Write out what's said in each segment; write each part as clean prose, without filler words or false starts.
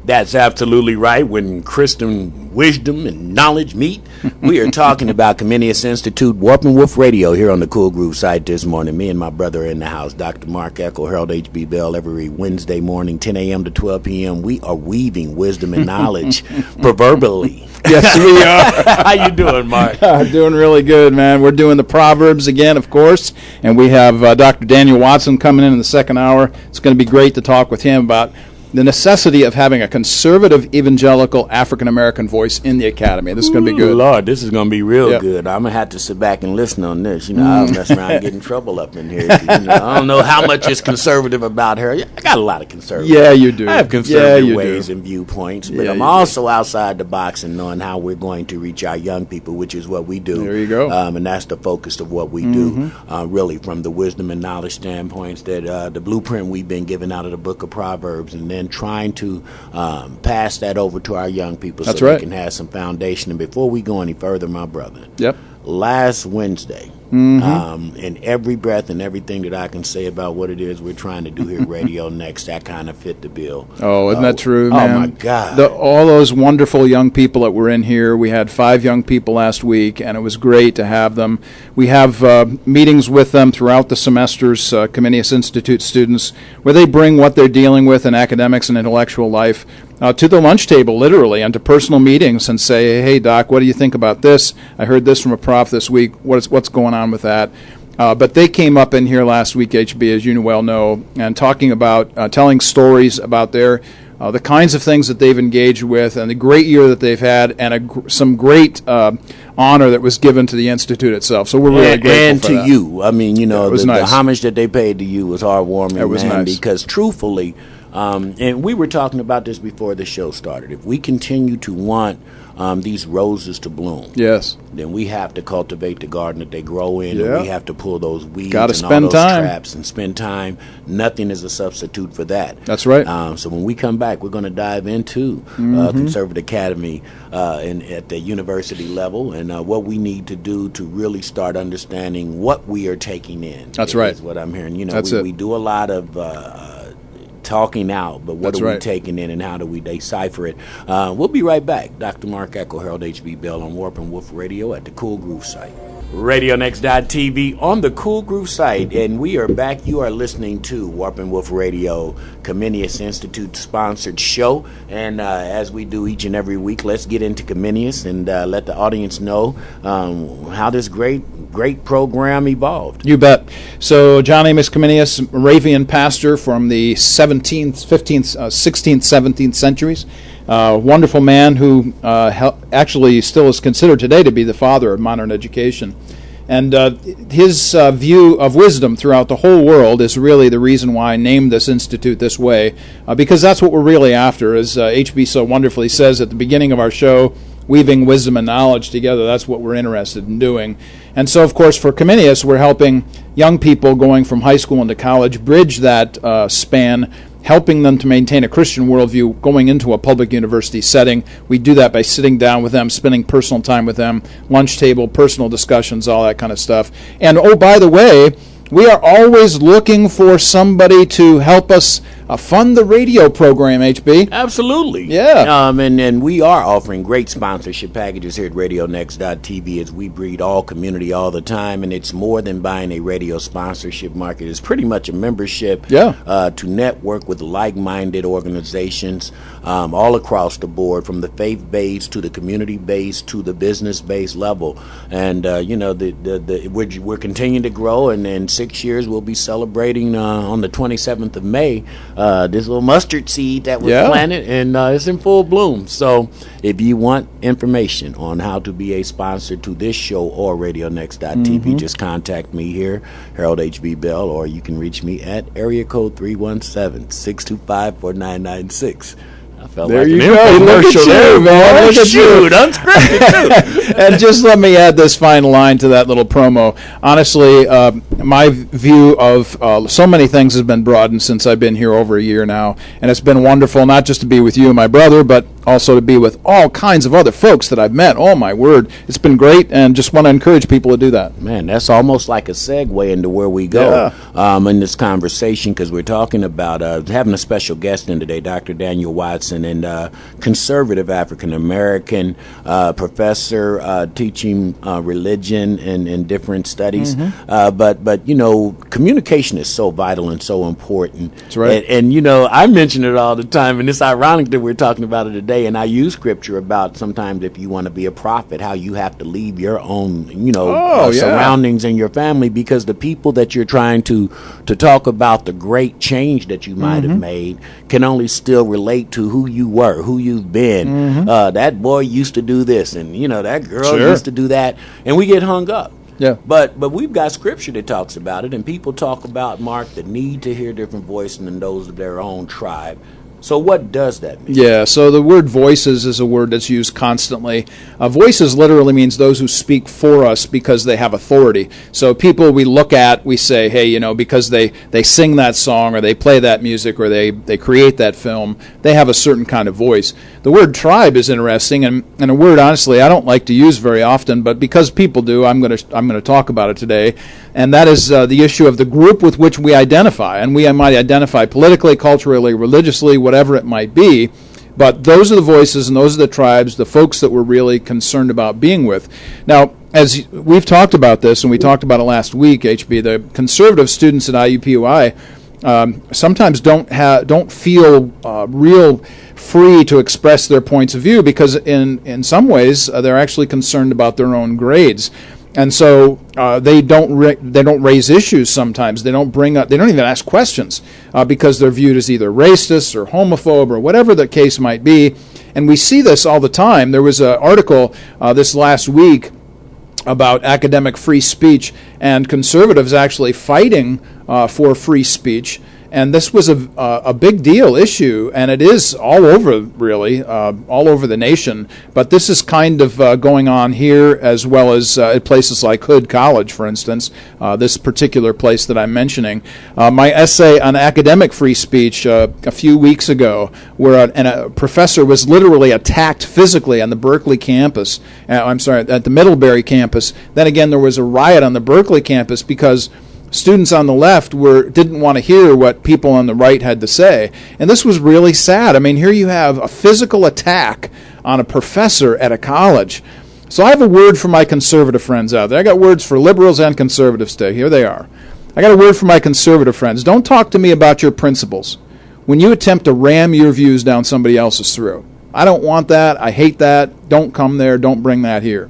That's absolutely right. When Christian wisdom and knowledge meet, we are talking about Comenius Institute, Warp and Woof Radio here on the Cool Groove site this morning. Me and my brother are in the house, Dr. Mark Eckel, Harold H.B. Bell, every Wednesday morning, 10 a.m. to 12 p.m. We are weaving wisdom and knowledge proverbially. Yes, we are. How you doing, Mark? Doing really good, man. We're doing the Proverbs again, of course, and we have Dr. Daniel Watson coming in the second hour. It's going to be great to talk with him about the necessity of having a conservative, evangelical, African-American voice in the Academy. This is going to be good. Lord, this is going to be real good. I'm going to have to sit back and listen on this. I'll mess around and get in trouble up in here. I don't know how much is conservative about her. I got a lot of conservative. Yeah, you do. I have conservative ways and viewpoints, but I'm also outside the box and knowing how we're going to reach our young people, which is what we do. There you go. And that's the focus of what we do, really, from the wisdom and knowledge standpoints, that the blueprint we've been given out of the book of Proverbs, and then trying to pass that over to our young people so they can have some foundation. And before we go any further, my brother, last Wednesday, in every breath and everything that I can say about what it is we're trying to do here at Radio Next, that kind of fit the bill. Oh, isn't that true, man? Oh, my God. All those wonderful young people that were in here. We had 5 young people last week, and it was great to have them. We have meetings with them throughout the semesters, Comenius Institute students, where they bring what they're dealing with in academics and intellectual life to the lunch table, literally, and to personal meetings and say, hey, Doc, what do you think about this? I heard this from a prof this week. What's going on with that? But they came up in here last week, HB, as you well know, and talking about telling stories about their the kinds of things that they've engaged with and the great year that they've had and some great honor that was given to the Institute itself. So we're really grateful and for to that. You. I mean, nice. The homage that they paid to you was heartwarming. It was nice. Because truthfully, and we were talking about this before the show started, if we continue to want these roses to bloom, then we have to cultivate the garden that they grow in, and we have to pull those weeds and all those traps and spend time. Nothing is a substitute for that. That's right. So when we come back, we're going to dive into Conservative Academy at the university level and what we need to do to really start understanding what we are taking in. That's right. Is what I'm hearing. We do a lot of talking out, but what are we taking in and how do we decipher it? We'll be right back. Dr. Mark Eckel, Harold H.B. Bell on Warp and Woof Radio at the Cool Groove site. RadioNext.tv on the Cool Groove site, and we are back. You are listening to Warp and Woof Radio, Comenius Institute sponsored show, and as we do each and every week, let's get into Comenius and let the audience know how this great program evolved. You bet. So John Amos Comenius, Moravian pastor from the 17th, 15th, 16th, 17th centuries. Wonderful man who actually still is considered today to be the father of modern education. And his view of wisdom throughout the whole world is really the reason why I named this institute this way, because that's what we're really after. As H.B. so wonderfully says at the beginning of our show, weaving wisdom and knowledge together, that's what we're interested in doing. And so, of course, for Comenius, we're helping young people going from high school into college bridge that span, helping them to maintain a Christian worldview going into a public university setting. We do that by sitting down with them, spending personal time with them, lunch table, personal discussions, all that kind of stuff. And, oh, by the way, we are always looking for somebody to help us fund the radio program, HB. Absolutely. Yeah. And we are offering great sponsorship packages here at RadioNext.tv as we breed all community all the time, and it's more than buying a radio sponsorship market. It's pretty much a membership to network with like-minded organizations all across the board, from the faith-based to the community-based to the business-based level. And, we're continuing to grow, and in 6 years we'll be celebrating on the 27th of May this little mustard seed that was planted, and it's in full bloom. So if you want information on how to be a sponsor to this show or RadioNext.tv, just contact me here, Harold H.B. Bell, or you can reach me at area code 317-625-4996. I felt there like you an go. infomercial there, man. Look at Shoot, unscripted too. And just let me add this final line to that little promo. Honestly, my view of so many things has been broadened since I've been here over a year now, and it's been wonderful not just to be with you and my brother, but also to be with all kinds of other folks that I've met. Oh, my word. It's been great, and just want to encourage people to do that. Man, that's almost like a segue into where we go in this conversation, because we're talking about having a special guest in today, Dr. Daniel Watson, and conservative African-American professor teaching religion and different studies. But you know, communication is so vital and so important. That's right. And you know, I mention it all the time, and it's ironic that we're talking about it today. And I use scripture about sometimes if you want to be a prophet, how you have to leave your own, you know, surroundings and your family, because the people that you're trying to talk about the great change that you might have made can only still relate to who you were, who you've been. That boy used to do this, and you know, that girl used to do that, and we get hung up. Yeah. But we've got scripture that talks about it, and people talk about, Mark, the need to hear different voices than those of their own tribe. So what does that mean? Yeah, so the word voices is a word that's used constantly. Voices literally means those who speak for us because they have authority. So people we look at, we say, hey, you know, because they sing that song or they play that music or they create that film, they have a certain kind of voice. The word tribe is interesting, and a word, honestly, I don't like to use very often, but because people do, I'm going to talk about it today. And that is the issue of the group with which we identify. And we might identify politically, culturally, religiously, whatever it might be. But those are the voices and those are the tribes, the folks that we're really concerned about being with. Now, as we've talked about this, and we talked about it last week, HB, the conservative students at IUPUI sometimes don't feel real free to express their points of view because in some ways they're actually concerned about their own grades. And so they don't raise issues sometimes. They don't even ask questions because they're viewed as either racist or homophobe or whatever the case might be. And we see this all the time. There was an article this last week about academic free speech and conservatives actually fighting for free speech. And this was a big deal issue, and it is all over, really, all over the nation. But this is kind of going on here as well as at places like Hood College, for instance, this particular place that I'm mentioning. My essay on academic free speech a few weeks ago, where a professor was literally attacked physically on the Berkeley campus, at the Middlebury campus. Then again, there was a riot on the Berkeley campus because students on the left didn't want to hear what people on the right had to say. And this was really sad. I mean, here you have a physical attack on a professor at a college. So I have a word for my conservative friends out there. I got words for liberals and conservatives today. Here they are. I got a word for my conservative friends. Don't talk to me about your principles when you attempt to ram your views down somebody else's throat. I don't want that. I hate that. Don't come there. Don't bring that here.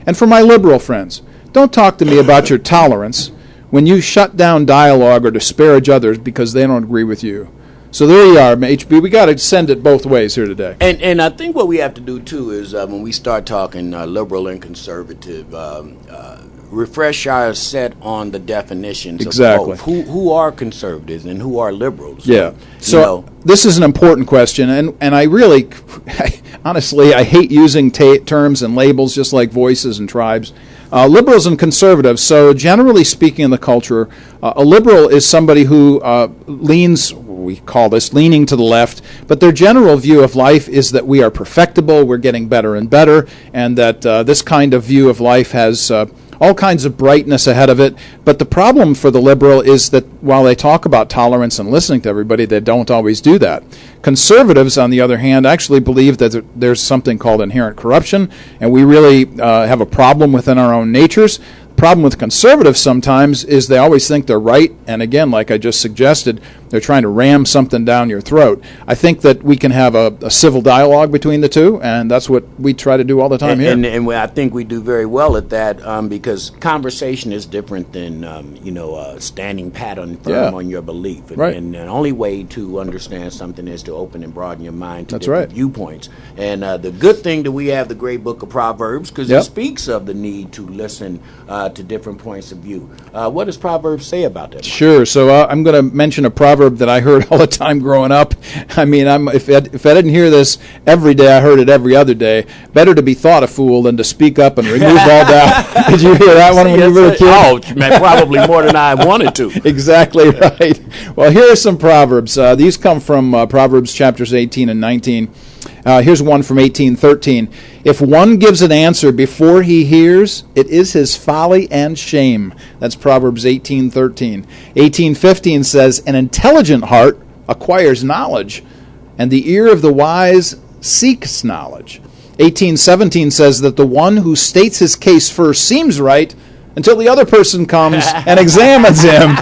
And for my liberal friends, don't talk to me about your tolerance when you shut down dialogue or disparage others because they don't agree with you. So there you are, HB. We got to send it both ways here today. And I think what we have to do, too, is when we start talking liberal and conservative, refresh our set on the definitions exactly. of both. Who are conservatives and who are liberals? Yeah. So this is an important question, and I really, honestly, I hate using terms and labels just like voices and tribes. Liberals and conservatives, so generally speaking in the culture, a liberal is somebody who leans, we call this leaning to the left, but their general view of life is that we are perfectible, we're getting better and better, and that this kind of view of life has all kinds of brightness ahead of it. But the problem for the liberal is that while they talk about tolerance and listening to everybody, they don't always do that. Conservatives, on the other hand, actually believe that there's something called inherent corruption, and we really have a problem within our own natures. The problem with conservatives sometimes is they always think they're right, and again, like I just suggested, they're trying to ram something down your throat. I think that we can have a civil dialogue between the two, and that's what we try to do all the time here. And I think we do very well at that because conversation is different than, standing pat and firm on your belief. And, right. And the only way to understand something is to open and broaden your mind to that's different right. viewpoints. And the good thing that we have the great book of Proverbs because it speaks of the need to listen to different points of view. What does Proverbs say about that? Sure. So I'm going to mention a Proverb proverb that I heard all the time growing up. I mean, if I didn't hear this every day, I heard it every other day. Better to be thought a fool than to speak up and remove all doubt. Did you hear that one when you were a kid? Oh, man, probably more than I wanted to. Exactly right. Well, here are some proverbs. These come from Proverbs chapters 18 and 19. Here's one from 18:13. If one gives an answer before he hears, it is his folly and shame. That's Proverbs 18:13. 18:15 says, an intelligent heart acquires knowledge, and the ear of the wise seeks knowledge. 18:17 says that the one who states his case first seems right until the other person comes and examines him.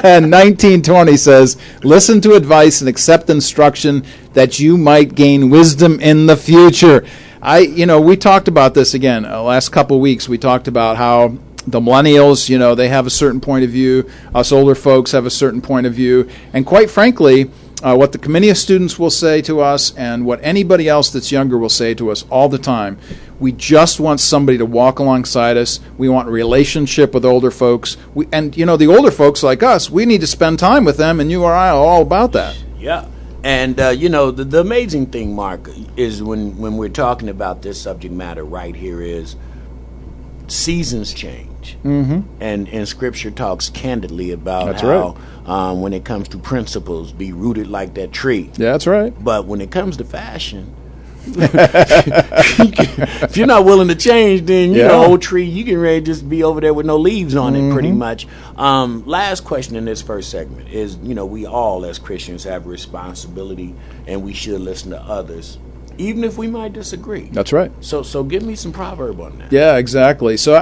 And 19:20 says, listen to advice and accept instruction that you might gain wisdom in the future. We talked about this again last couple of weeks. We talked about how the millennials, they have a certain point of view. Us older folks have a certain point of view. And quite frankly, what the Comenius students will say to us and what anybody else that's younger will say to us all the time, we just want somebody to walk alongside us. We want a relationship with older folks. The older folks like us, we need to spend time with them, and you or I are all about that. Yeah. And, the amazing thing, Mark, is when we're talking about this subject matter right here is seasons change. Mm-hmm. And Scripture talks candidly about that's how right. When it comes to principles, be rooted like that tree. Yeah, that's right. But when it comes to fashion, if you're not willing to change, then old tree, you can ready to just be over there with no leaves on it, pretty much. Last question in this first segment is, we all as Christians have a responsibility, and we should listen to others, even if we might disagree. That's right. So give me some proverb on that. Yeah, exactly. So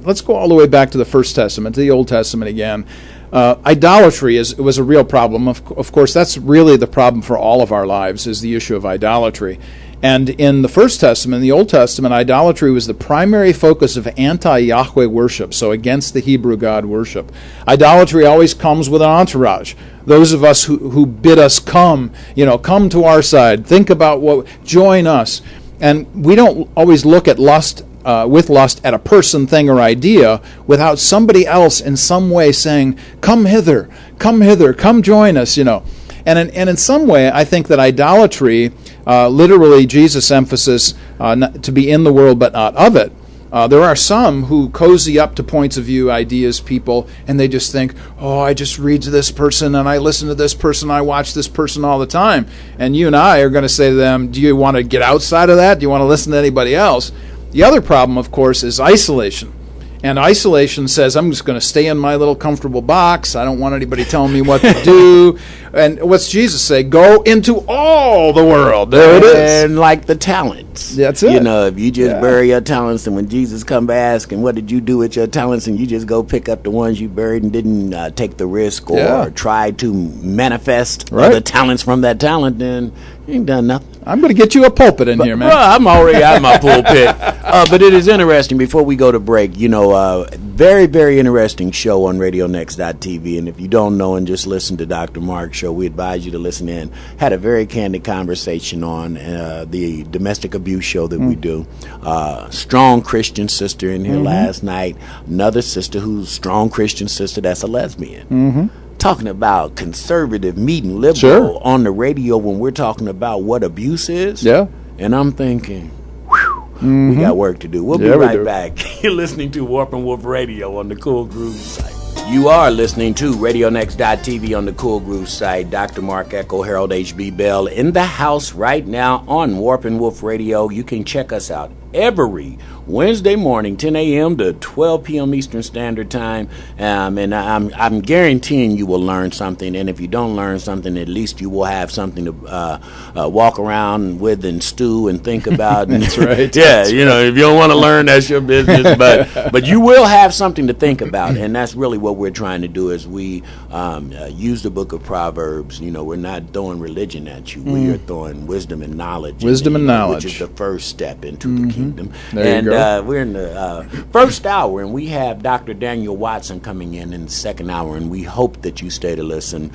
let's go all the way back to the First Testament, to the Old Testament again. Idolatry was a real problem. Of course, that's really the problem for all of our lives, is the issue of idolatry. And in the First Testament, in the Old Testament, idolatry was the primary focus of anti-Yahweh worship, so against the Hebrew God worship. Idolatry always comes with an entourage. Those of us who bid us come to our side, think about join us. And we don't always look at lust with lust at a person, thing, or idea without somebody else in some way saying, come hither, come join us, And in some way, I think that idolatry, literally Jesus' emphasis to be in the world but not of it. There are some who cozy up to points of view, ideas, people, and they just think, I just read to this person, and I listen to this person, I watch this person all the time. And you and I are going to say to them, do you want to get outside of that? Do you want to listen to anybody else? The other problem, of course, is isolation. And isolation says, I'm just going to stay in my little comfortable box. I don't want anybody telling me what to do. And what's Jesus say? Go into all the world. There it is. And like the talents. That's it. If you just bury your talents, and when Jesus come by asking, what did you do with your talents? And you just go pick up the ones you buried and didn't take the risk or try to manifest the talents from that talent, then you ain't done nothing. I'm going to get you a pulpit in here, man. Well, I'm already out of my pulpit. But it is interesting, before we go to break, very, very interesting show on RadioNext.tv. And if you don't know and just listen to Dr. Mark's show, we advise you to listen in. Had a very candid conversation on the domestic abuse show that we do. Strong Christian sister in here last night. Another sister who's strong Christian sister that's a lesbian. Talking about conservative meeting liberal on the radio when we're talking about what abuse is. Yeah. And I'm thinking, we got work to do. We'll be right back. You're listening to Warp and Woof Radio on the Cool Groove site. You are listening to RadioNext.tv on the Cool Groove site. Dr. Mark Echo, Harold H.B. Bell in the house right now on Warp and Woof Radio. You can check us out every Wednesday morning, 10 a.m. to 12 p.m. Eastern Standard Time. And I'm guaranteeing you will learn something. And if you don't learn something, at least you will have something to walk around with and stew and think about. That's right. Yeah, if you don't want to learn, that's your business. But you will have something to think about. And that's really what we're trying to do is we use the book of Proverbs. We're not throwing religion at you. We are throwing wisdom and knowledge. Wisdom and knowledge. Which is the first step into the kingdom. There you go. We're in the first hour, and we have Dr. Daniel Watson coming in the second hour, and we hope that you stay to listen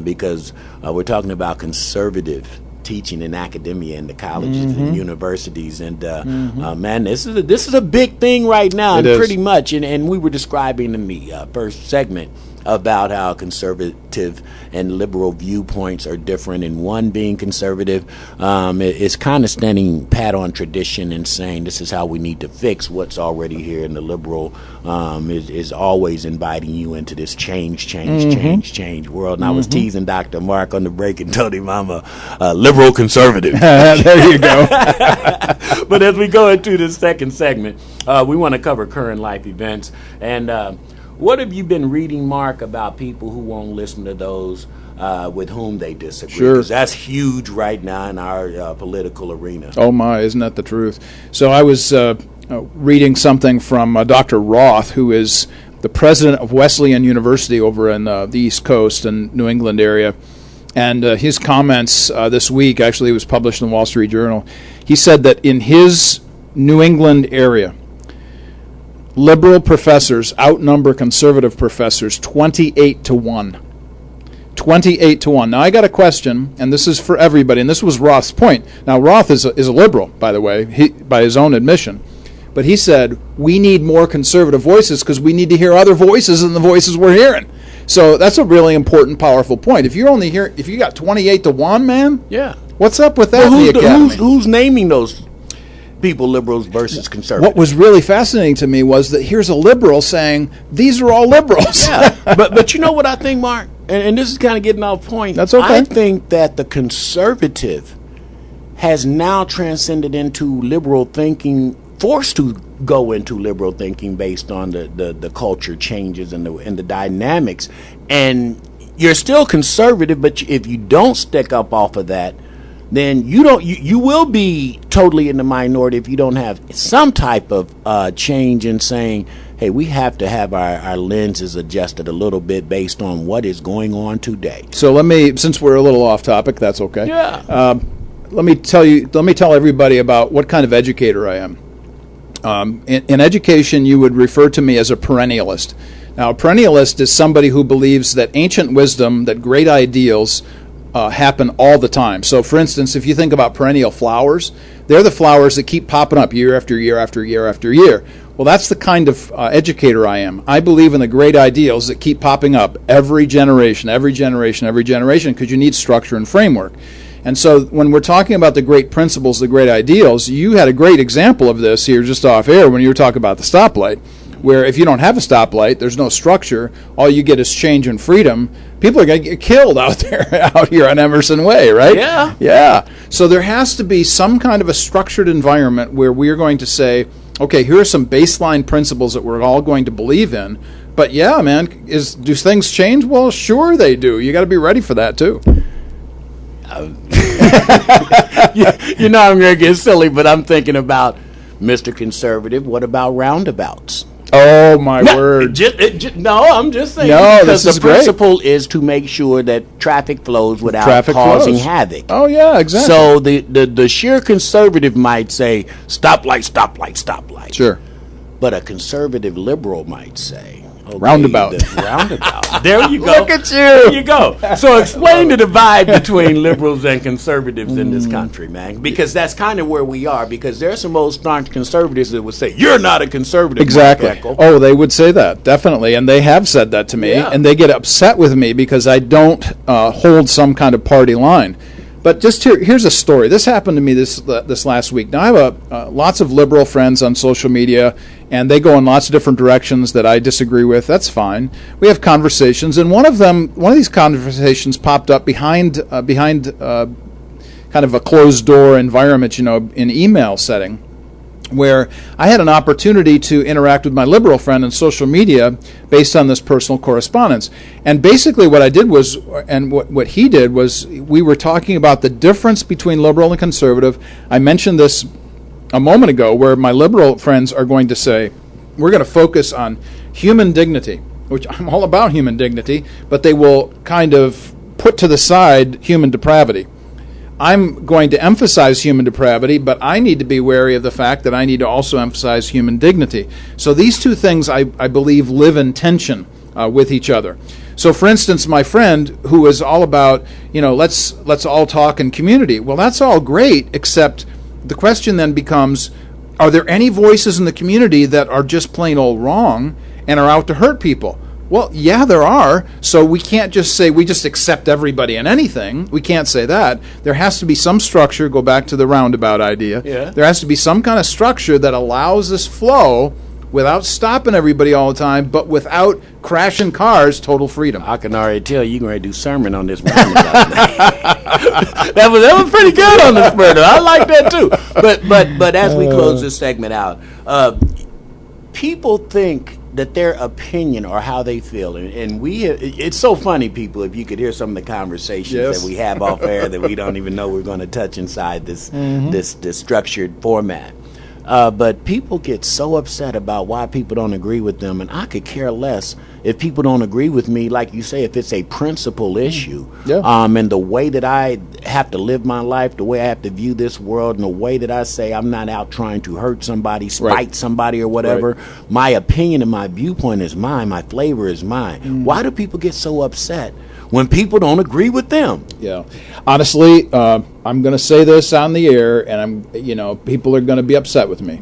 because we're talking about conservative teaching in academia in the colleges and universities, and man, this is a big thing right now, and pretty much. And we were describing in the first segment about how conservative and liberal viewpoints are different, and one being conservative is kind of standing pat on tradition and saying this is how we need to fix what's already here, and the liberal is always inviting you into this change world. And I was teasing Dr. Mark on the break and told him I'm a liberal conservative. There you go. But as we go into the second segment, we want to cover current life events. And what have you been reading, Mark, about people who won't listen to those with whom they disagree? Sure. Because that's huge right now in our political arena. Oh, my, isn't that the truth? So I was reading something from Dr. Roth, who is the president of Wesleyan University over in the East Coast and New England area. And his comments this week, actually it was published in the Wall Street Journal, he said that in his New England area, liberal professors outnumber conservative professors 28-1. 28-1. Now, I got a question, and this is for everybody, and this was Roth's point. Now, Roth is a liberal, by the way, by his own admission. But he said, we need more conservative voices because we need to hear other voices than the voices we're hearing. So that's a really important, powerful point. If you got 28-1, man, yeah, what's up with that? Well, who's naming those people, liberals versus conservatives? What was really fascinating to me was that here's a liberal saying these are all liberals. Yeah, but you know what I think, Mark, and this is kind of getting off point. That's okay. I think that the conservative has now transcended into liberal thinking, forced to go into liberal thinking based on the culture changes and the dynamics. And you're still conservative, but if you don't stick up off of that, then you will be totally in the minority if you don't have some type of change in saying, hey, we have to have our lenses adjusted a little bit based on what is going on today. So since we're a little off topic, that's okay. Yeah. Let me tell everybody about what kind of educator I am. In education, you would refer to me as a perennialist. Now, a perennialist is somebody who believes that ancient wisdom, that great ideals happen all the time. So, for instance, if you think about perennial flowers, they're the flowers that keep popping up year after year after year after year. Well, that's the kind of educator I am. I believe in the great ideals that keep popping up every generation, because you need structure and framework. And so when we're talking about the great principles, the great ideals, you had a great example of this here just off air when you were talking about the stoplight, where if you don't have a stoplight, there's no structure, all you get is change and freedom. People are going to get killed out here on Emerson Way, right? Yeah. Yeah. So there has to be some kind of a structured environment where we are going to say, okay, here are some baseline principles that we're all going to believe in. But yeah, man, do things change? Well, sure they do. You got to be ready for that too. You know I'm going to get silly, but I'm thinking about Mr. Conservative. What about roundabouts? Oh, my word. I'm just saying. No, because this is the principle is to make sure that traffic flows without causing havoc. Oh, yeah, exactly. So the sheer conservative might say, stoplight, stoplight, stoplight. Sure. But a conservative liberal might say, roundabout. Roundabout. There you go. Look at you. There you go. So explain the divide between liberals and conservatives in this country, man. Because that's kind of where we are. Because there are some old staunch conservatives that would say, you're not a conservative. Exactly. Oh, they would say that, definitely. And they have said that to me. Yeah. And they get upset with me because I don't hold some kind of party line. But just here's a story. This happened to me this last week. Now, I have lots of liberal friends on social media, and they go in lots of different directions that I disagree with. That's fine. We have conversations, and one of these conversations popped up behind kind of a closed-door environment, in email setting, where I had an opportunity to interact with my liberal friend on social media based on this personal correspondence. And basically what I did was, and what he did was, we were talking about the difference between liberal and conservative. I mentioned this a moment ago, where my liberal friends are going to say, we're going to focus on human dignity, which I'm all about human dignity, but they will kind of put to the side human depravity. I'm going to emphasize human depravity, but I need to be wary of the fact that I need to also emphasize human dignity. So these two things, I believe, live in tension with each other. So, for instance, my friend who is all about, let's all talk in community. Well, that's all great, except the question then becomes, are there any voices in the community that are just plain old wrong and are out to hurt people? Well, yeah, there are. So we can't just say we just accept everybody and anything. We can't say that. There has to be some structure. Go back to the roundabout idea. Yeah. There has to be some kind of structure that allows this flow without stopping everybody all the time, but without crashing cars, total freedom. I can already tell you're going to do sermon on this morning. that was pretty good on this murder. I like that too. But as we close this segment out, people think that their opinion or how they feel, and it's so funny, people, if you could hear some of the conversations that we have off air that we don't even know we're going to touch inside this this structured format. But people get so upset about why people don't agree with them, and I could care less if people don't agree with me, like you say, if it's a principal issue. And the way that I have to live my life, the way I have to view this world, and the way that I say I'm not out trying to hurt somebody, spite somebody or whatever. My opinion and my viewpoint is mine. My flavor is mine. Why do people get so upset when people don't agree with them? Honestly, I'm going to say this on the air, and people are going to be upset with me.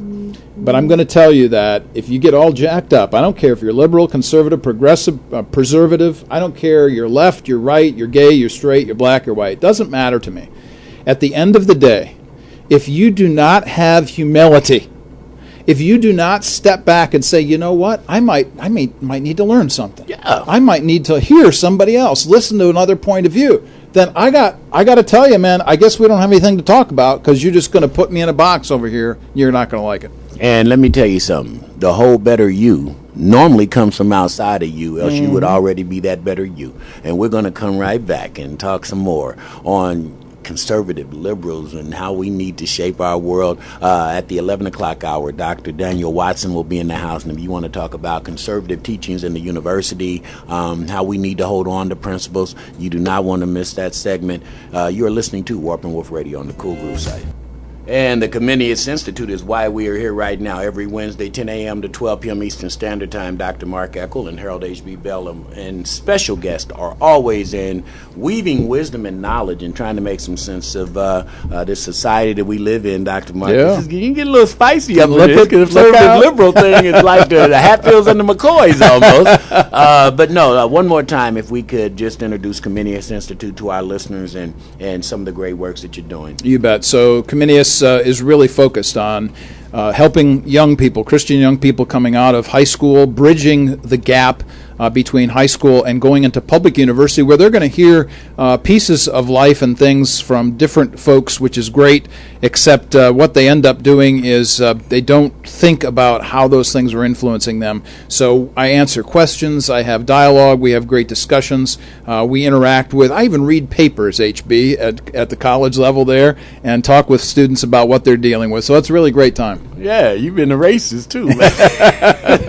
But I'm going to tell you that if you get all jacked up, I don't care if you're liberal, conservative, progressive, preservative, I don't care you're left, you're right, you're gay, you're straight, you're black or white. It doesn't matter to me. At the end of the day, if you do not have humility, if you do not step back and say, you know what, I might need to learn something. I might need to hear somebody else, listen to another point of view. Then I got to tell you, man, I guess we don't have anything to talk about because you're just going to put me in a box over here. You're not going to like it. And let me tell you something. The whole better you normally comes from outside of you, else you would already be that better you. And we're going to come right back and talk some more on conservative liberals and how we need to shape our world. At the 11 o'clock hour, Dr. Daniel Watson will be in the house, and if you want to talk about conservative teachings in the university, how we need to hold on to principles, you do not want to miss that segment. You're listening to Warp and Woof Radio on the Cool Groove site. And the Comenius Institute is why we are here right now. Every Wednesday, 10 a.m. to 12 p.m. Eastern Standard Time, Dr. Mark Eckel and Harold H.B. Bell and special guests are always in, weaving wisdom and knowledge and trying to make some sense of this society that we live in, Dr. Mark. You can get a little spicy up with this, because the conservative liberal thing is like the Hatfields and the McCoys almost. But no, one more time, if we could just introduce Comenius Institute to our listeners and some of the great works that you're doing. You bet. So Comenius is really focused on helping young people, Christian young people coming out of high school, bridging the gap between high school and going into public university, where they're going to hear pieces of life and things from different folks, which is great, except what they end up doing is they don't think about how those things are influencing them. So I answer questions, I have dialogue, we have great discussions, we interact with, I even read papers, HB, at the college level there, and talk with students about what they're dealing with. So it's a really great time. Yeah, you've been a racist too, man.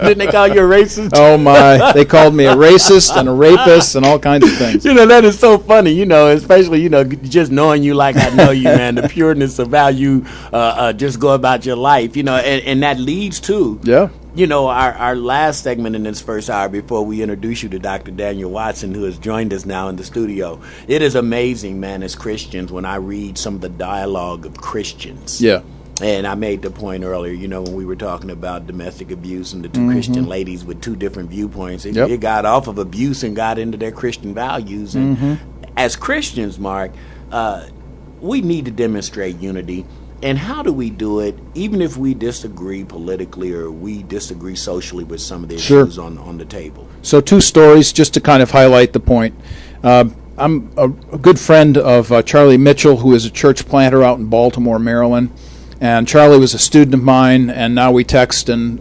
Didn't they call you a racist? Oh my, they called me a racist and a rapist and all kinds of things. That is so funny, especially, just knowing you like I know you, man, the pureness of how you just go about your life, and that leads to, our last segment in this first hour before we introduce you to Dr. Daniel Watson, who has joined us now in the studio. It is amazing, man, as Christians, when I read some of the dialogue of Christians. And I made the point earlier, when we were talking about domestic abuse and the two Christian ladies with two different viewpoints. It got off of abuse and got into their Christian values. And as Christians, Mark, we need to demonstrate unity. And how do we do it, even if we disagree politically or we disagree socially with some of the issues on the table? So 2 stories just to kind of highlight the point. I'm a good friend of Charlie Mitchell, who is a church planter out in Baltimore, Maryland. And Charlie was a student of mine, and now we text and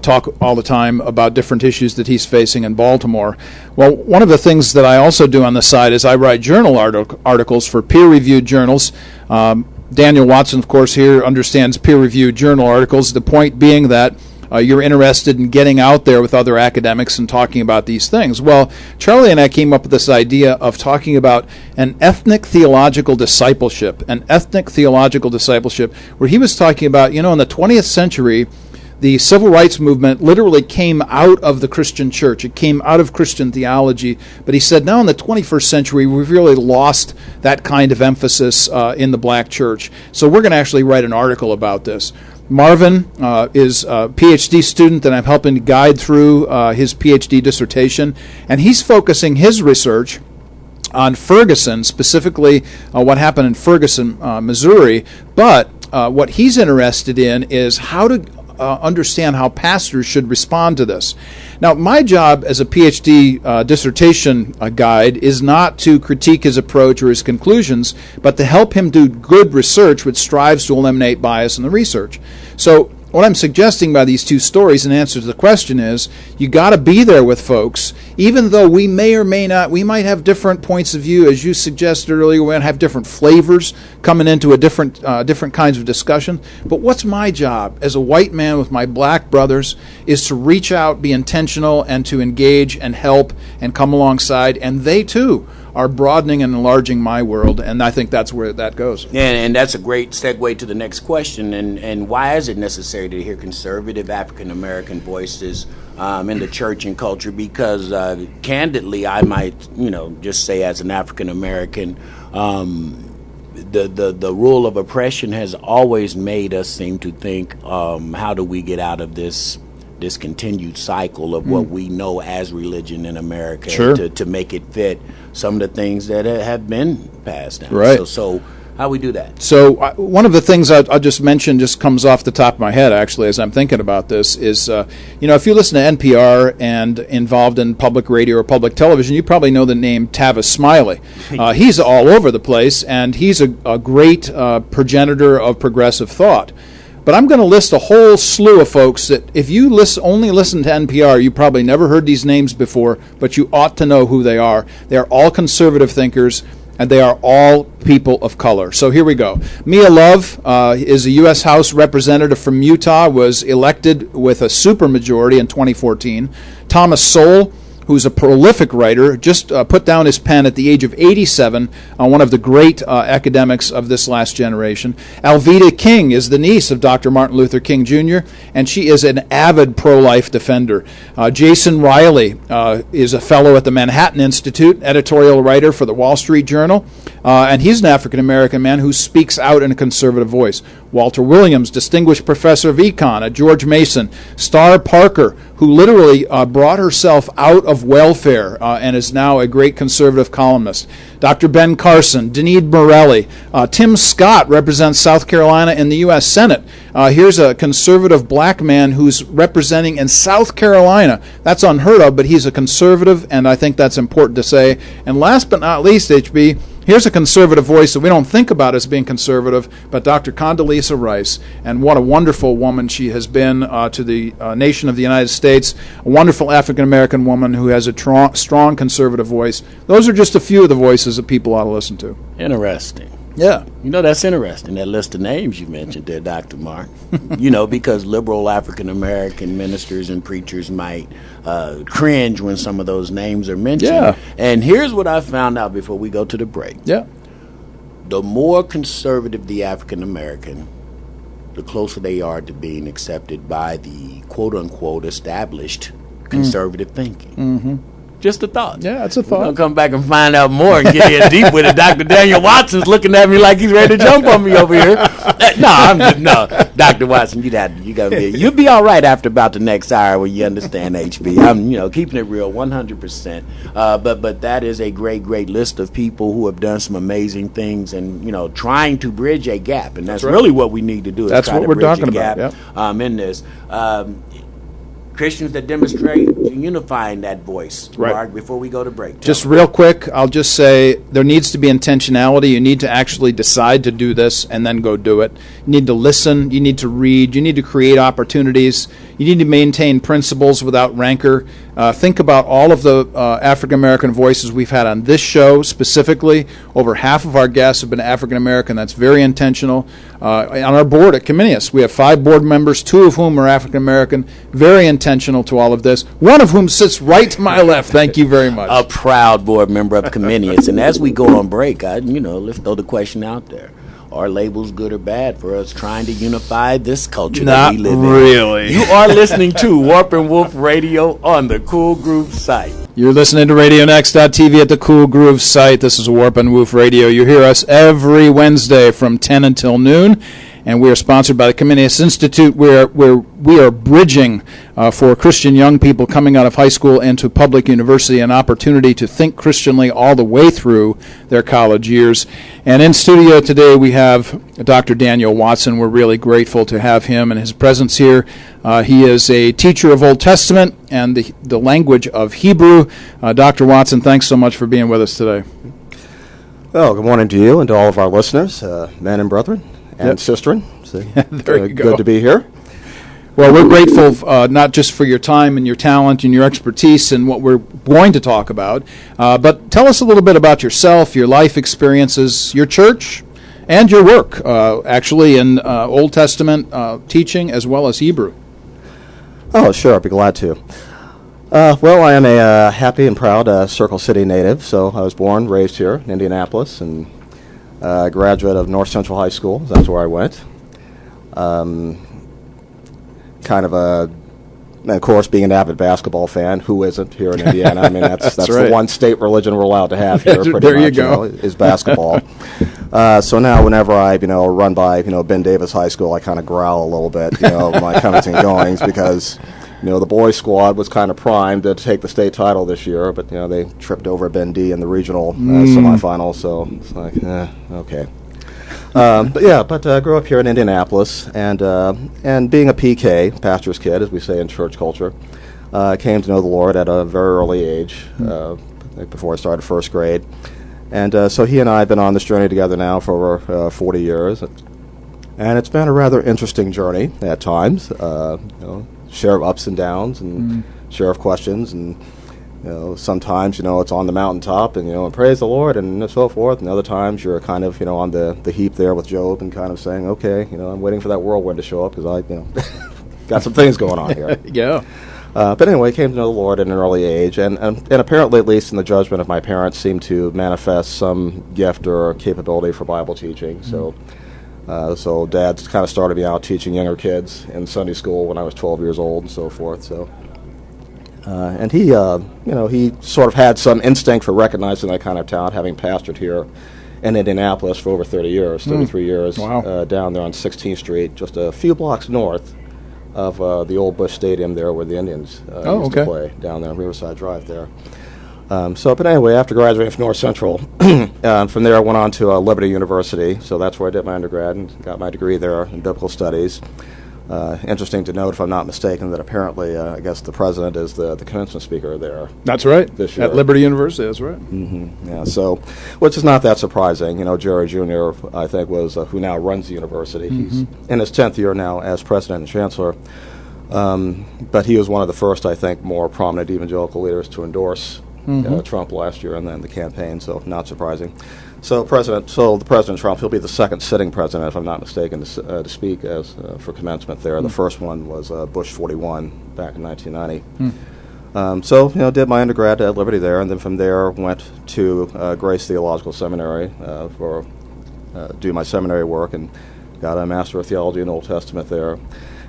talk all the time about different issues that he's facing in Baltimore. Well, one of the things that I also do on the side is I write journal articles for peer-reviewed journals. Daniel Watson, of course, here understands peer-reviewed journal articles, the point being that you're interested in getting out there with other academics and talking about these things. Well, Charlie and I came up with this idea of talking about an ethnic theological discipleship, where he was talking about, in the 20th century, the civil rights movement literally came out of the Christian church. It came out of Christian theology. But he said now in the 21st century, we've really lost that kind of emphasis in the black church. So we're going to actually write an article about this. Marvin is a PhD student that I'm helping to guide through his PhD dissertation, and he's focusing his research on Ferguson, specifically what happened in Ferguson, Missouri. But what he's interested in is how to understand how pastors should respond to this. Now, my job as a PhD dissertation guide is not to critique his approach or his conclusions, but to help him do good research which strives to eliminate bias in the research. So what I'm suggesting by these two stories in answer to the question is you got to be there with folks, even though we may or may not, we might have different points of view, as you suggested earlier, we might have different flavors coming into a different kinds of discussion. But what's my job as a white man with my black brothers is to reach out, be intentional, and to engage and help and come alongside, and they too are broadening and enlarging my world, and I think that's where that goes. And that's a great segue to the next question, and why is it necessary to hear conservative African-American voices in the church and culture? Because candidly, I might, just say as an African-American, the rule of oppression has always made us seem to think, how do we get out of this continued cycle of what we know as religion in America, sure, to make it fit some of the things that have been passed down. Right. So how we do that? So one of the things I'll just mention just comes off the top of my head, actually, as I'm thinking about this, is, if you listen to NPR and involved in public radio or public television, you probably know the name Tavis Smiley. He's all over the place, and he's a great progenitor of progressive thought. But I'm going to list a whole slew of folks that if you only listen to NPR, you probably never heard these names before, but you ought to know who they are. They are all conservative thinkers, and they are all people of color. So here we go. Mia Love is a U.S. House representative from Utah, was elected with a supermajority in 2014. Thomas Sowell, who's a prolific writer, just put down his pen at the age of 87, one of the great academics of this last generation. Alveda King is the niece of Dr. Martin Luther King Jr., and she is an avid pro-life defender. Jason Riley is a fellow at the Manhattan Institute, editorial writer for the Wall Street Journal, and he's an African-American man who speaks out in a conservative voice. Walter Williams, distinguished professor of econ at George Mason. Star Parker, who literally brought herself out of welfare and is now a great conservative columnist. Dr. Ben Carson, Denise Morelli. Tim Scott represents South Carolina in the U.S. Senate. Here's a conservative black man who's representing in South Carolina. That's unheard of, but he's a conservative, and I think that's important to say. And last but not least, HB, here's a conservative voice that we don't think about as being conservative, but Dr. Condoleezza Rice, and what a wonderful woman she has been to the nation of the United States, a wonderful African-American woman who has a strong conservative voice. Those are just a few of the voices that people ought to listen to. Interesting. Yeah. That's interesting, that list of names you mentioned there, Dr. Mark. Because liberal African-American ministers and preachers might cringe when some of those names are mentioned. Yeah. And here's what I found out before we go to the break. Yeah. The more conservative the African-American, the closer they are to being accepted by the quote-unquote established conservative thinking. Mm-hmm. Just a thought. Yeah, it's a thought. We'll come back and find out more and get in deep with it. Dr. Daniel Watson's looking at me like he's ready to jump on me over here. No, Dr. Watson, you'll be all right after about the next hour when you understand HB. I'm, keeping it real, 100%. But that is a great list of people who have done some amazing things and trying to bridge a gap, and that's right. Really what we need to do. That's what we're talking about. Yep. In this. Christians that demonstrate unifying that voice. Right. Mark, before we go to break. Just real quick, I'll just say there needs to be intentionality. You need to actually decide to do this and then go do it. You need to listen. You need to read. You need to create opportunities. You need to maintain principles without rancor. Think about all of the African-American voices we've had on this show specifically. Over half of our guests have been African-American. That's very intentional. On our board at Comenius, we have 5 board members, 2 of whom are African-American. Very intentional to all of this. One of whom sits right to my left. Thank you very much. A proud board member of Comenius. And as we go on break, let's throw the question out there. Are labels good or bad for us trying to unify this culture that we live in? Not really. You are listening to Warp and Woof Radio on the Cool Groove site. You're listening to RadioNext.tv at the Cool Groove site. This is Warp and Woof Radio. You hear us every Wednesday from 10 until noon. and we are sponsored by the Comenius Institute, where we are bridging for Christian young people coming out of high school into public university an opportunity to think Christianly all the way through their college years. And in studio today we have Dr. Daniel Watson. We're really grateful to have him and his presence here. He is a teacher of Old Testament and the language of Hebrew. Dr. Watson, thanks so much for being with us today. Well, good morning to you and to all of our listeners, men and brethren and sisterin. So, there you go. Good to be here. Well, we're grateful not just for your time and your talent and your expertise and what we're going to talk about, but tell us a little bit about yourself, your life experiences, your church, and your work, actually, in Old Testament teaching as well as Hebrew. Oh, sure, I'd be glad to. Well, I am a happy and proud Circle City native, so I was born, raised here in Indianapolis, and a graduate of North Central High School. That's where I went. And of course, being an avid basketball fan, who isn't here in Indiana? I mean, that's right. The one state religion we're allowed to have here, pretty there much, you go. is basketball. So now whenever I, run by, Ben Davis High School, I kind of growl a little bit, my comings and goings, because, the boys' squad was kind of primed to take the state title this year, but, they tripped over Ben D in the regional semifinals, so it's like, okay. But I grew up here in Indianapolis, and being a PK, pastor's kid, as we say in church culture, came to know the Lord at a very early age, before I started first grade. And so he and I have been on this journey together now for over 40 years. And it's been a rather interesting journey at times, share of ups and downs and share of questions, and sometimes, it's on the mountaintop and, praise the Lord and so forth. And other times you're kind of, on the heap there with Job and kind of saying, okay, I'm waiting for that whirlwind to show up because I, got some things going on here. Yeah. But anyway, came to know the Lord at an early age, and apparently, at least in the judgment of my parents, seemed to manifest some gift or capability for Bible teaching. So Dad kind of started me out teaching younger kids in Sunday school when I was 12 years old and so forth. So. And he, he sort of had some instinct for recognizing that kind of talent, having pastored here in Indianapolis for over 33 years, Wow. Down there on 16th Street, just a few blocks north of the old Busch Stadium there where the Indians used to play, down there on Riverside Drive there. But anyway, after graduating from North Central, from there I went on to Liberty University, so that's where I did my undergrad and got my degree there in biblical studies. Interesting to note, if I'm not mistaken, that apparently, I guess the president is the commencement speaker there. That's right. This year. At Liberty University, that's right. Mm-hmm. Yeah, so, which is not that surprising. Jerry Jr., I think, was who now runs the university. He's in his 10th year now as president and chancellor. But he was one of the first, I think, more prominent evangelical leaders to endorse Trump last year and then the campaign, so not surprising. So the President Trump, he'll be the second sitting president, if I'm not mistaken, to speak as for commencement there. The first one was Bush 41 back in 1990. Did my undergrad at Liberty there, and then from there went to Grace Theological Seminary for do my seminary work, and got a Master of Theology in Old Testament there.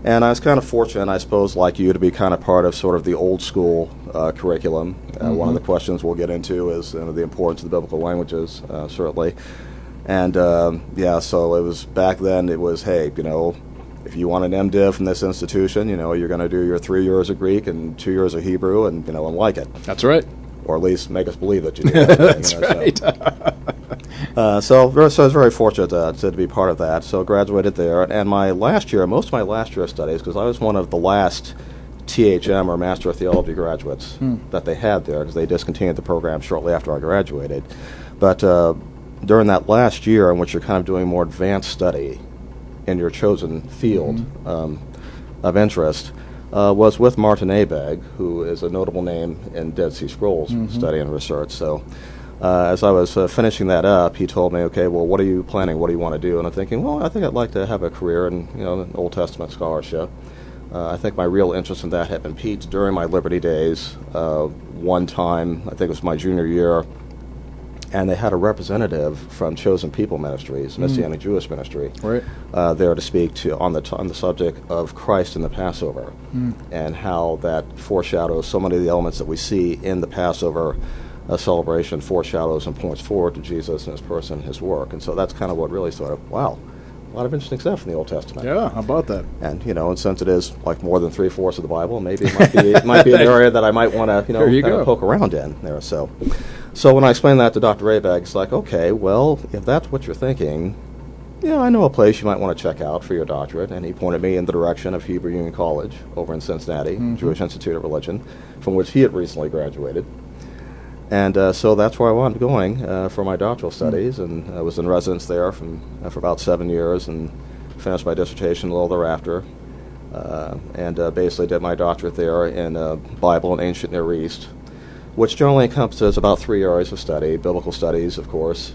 And I was kind of fortunate, I suppose, like you, to be kind of part of sort of the old school curriculum. One of the questions we'll get into is the importance of the biblical languages, certainly. And, so it was back then, it was, hey, if you want an MDiv from this institution, you're going to do your 3 years of Greek and 2 years of Hebrew and like it. That's right. Or at least make us believe that you do. That's right. So I was very fortunate to be part of that. So graduated there, and most of my last year of studies, because I was one of the last THM or Master of Theology graduates that they had there, because they discontinued the program shortly after I graduated. But during that last year, in which you're kind of doing more advanced study in your chosen field of interest, was with Martin Abegg, who is a notable name in Dead Sea Scrolls study and research. So as I was finishing that up, he told me, okay, well, what are you planning? What do you want to do? And I'm thinking, well, I think I'd like to have a career in Old Testament scholarship. I think my real interest in that had been piqued during my Liberty days. One time, I think it was my junior year, and they had a representative from Chosen People Ministries, Messianic Jewish Ministry, there to speak on the subject of Christ and the Passover, and how that foreshadows so many of the elements that we see in the Passover foreshadows and points forward to Jesus and his person, his work. And so that's kind of what really sort of, wow, lot of interesting stuff in the Old Testament. Yeah, how about that? And and since it is like more than 3/4 of the Bible, maybe it might be an area that I might want to kind of poke around in there. So when I explained that to Dr. Rabag, it's like, okay, well, if that's what you're thinking, I know a place you might want to check out for your doctorate. And he pointed me in the direction of Hebrew Union College over in Cincinnati, Jewish Institute of Religion, from which he had recently graduated. And so that's where I wound up going for my doctoral studies, and I was in residence there for about 7 years, and finished my dissertation a little thereafter, and basically did my doctorate there in Bible and Ancient Near East, which generally encompasses about 3 areas of study: biblical studies, of course,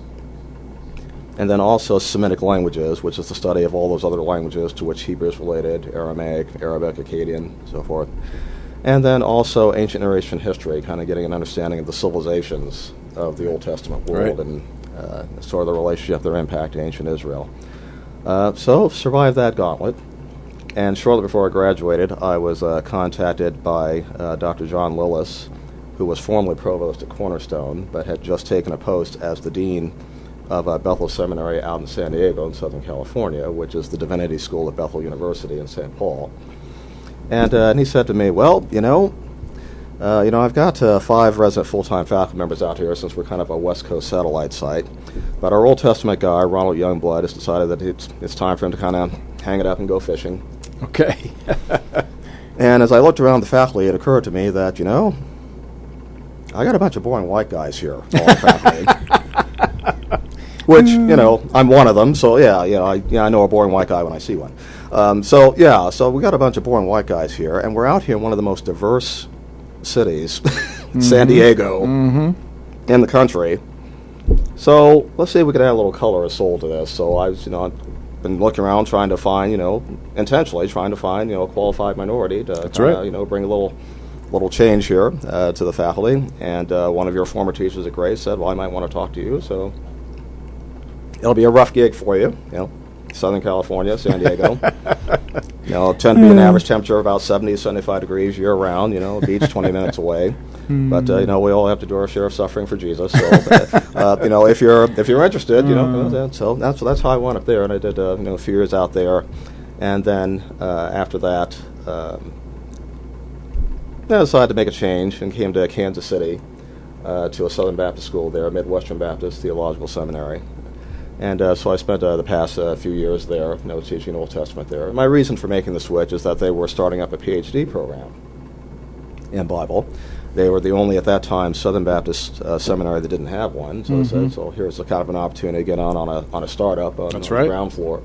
and then also Semitic languages, which is the study of all those other languages to which Hebrew is related: Aramaic, Arabic, Akkadian, so forth. And then also ancient Near Eastern history, kind of getting an understanding of the civilizations of the Old Testament world, and sort of the relationship, their impact in ancient Israel. So survived that gauntlet. And shortly before I graduated, I was contacted by Dr. John Lillis, who was formerly provost at Cornerstone, but had just taken a post as the dean of Bethel Seminary out in San Diego in Southern California, which is the divinity school at Bethel University in St. Paul. And he said to me, well, I've got 5 resident full-time faculty members out here, since we're kind of a West Coast satellite site. But our Old Testament guy, Ronald Youngblood, has decided that it's time for him to kind of hang it up and go fishing. Okay. And as I looked around the faculty, it occurred to me that, I got a bunch of boring white guys here on faculty. Which, I'm one of them, so I know a boring white guy when I see one. So we got a bunch of boring white guys here, and we're out here in one of the most diverse cities, San Diego, in the country. So let's see if we could add a little color or soul to this. So I've been looking around trying to find, intentionally trying to find, a qualified minority to bring a little change here to the faculty. And one of your former teachers at Grace said, well, I might want to talk to you, so it'll be a rough gig for you, Southern California, San Diego. Tend to be an average temperature of about 70, 75 degrees year-round, beach 20 minutes away. But, we all have to do our share of suffering for Jesus. So, if you're interested, so that's how I went up there. And I did, a few years out there. And then after that, I decided to make a change and came to Kansas City to a Southern Baptist school there, Midwestern Baptist Theological Seminary. And so I spent the past few years there, teaching Old Testament there. My reason for making the switch is that they were starting up a PhD program in Bible. They were the only, at that time, Southern Baptist seminary that didn't have one. So I said, so here's a kind of an opportunity to get on a startup on the ground floor.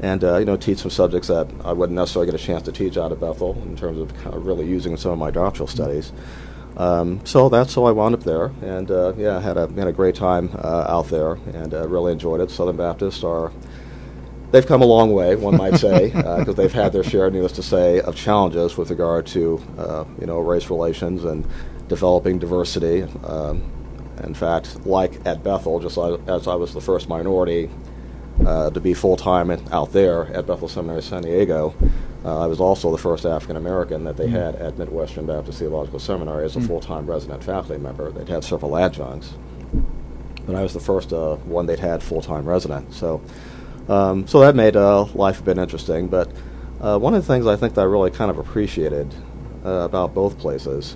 And, teach some subjects that I wouldn't necessarily get a chance to teach out of Bethel in terms of kind of really using some of my doctoral studies. So I wound up there, and had a great time out there, and really enjoyed it. Southern Baptists they've come a long way, one might say, because they've had their share, needless to say, of challenges with regard to race relations and developing diversity. In fact, like at Bethel, just as I was the first minority to be full-time out there at Bethel Seminary, San Diego, I was also the first African American that they had at Midwestern Baptist Theological Seminary as a full-time resident faculty member. They'd had several adjuncts, but I was the first one they'd had full-time resident. So that made life a bit interesting. But one of the things I think that I really kind of appreciated about both places,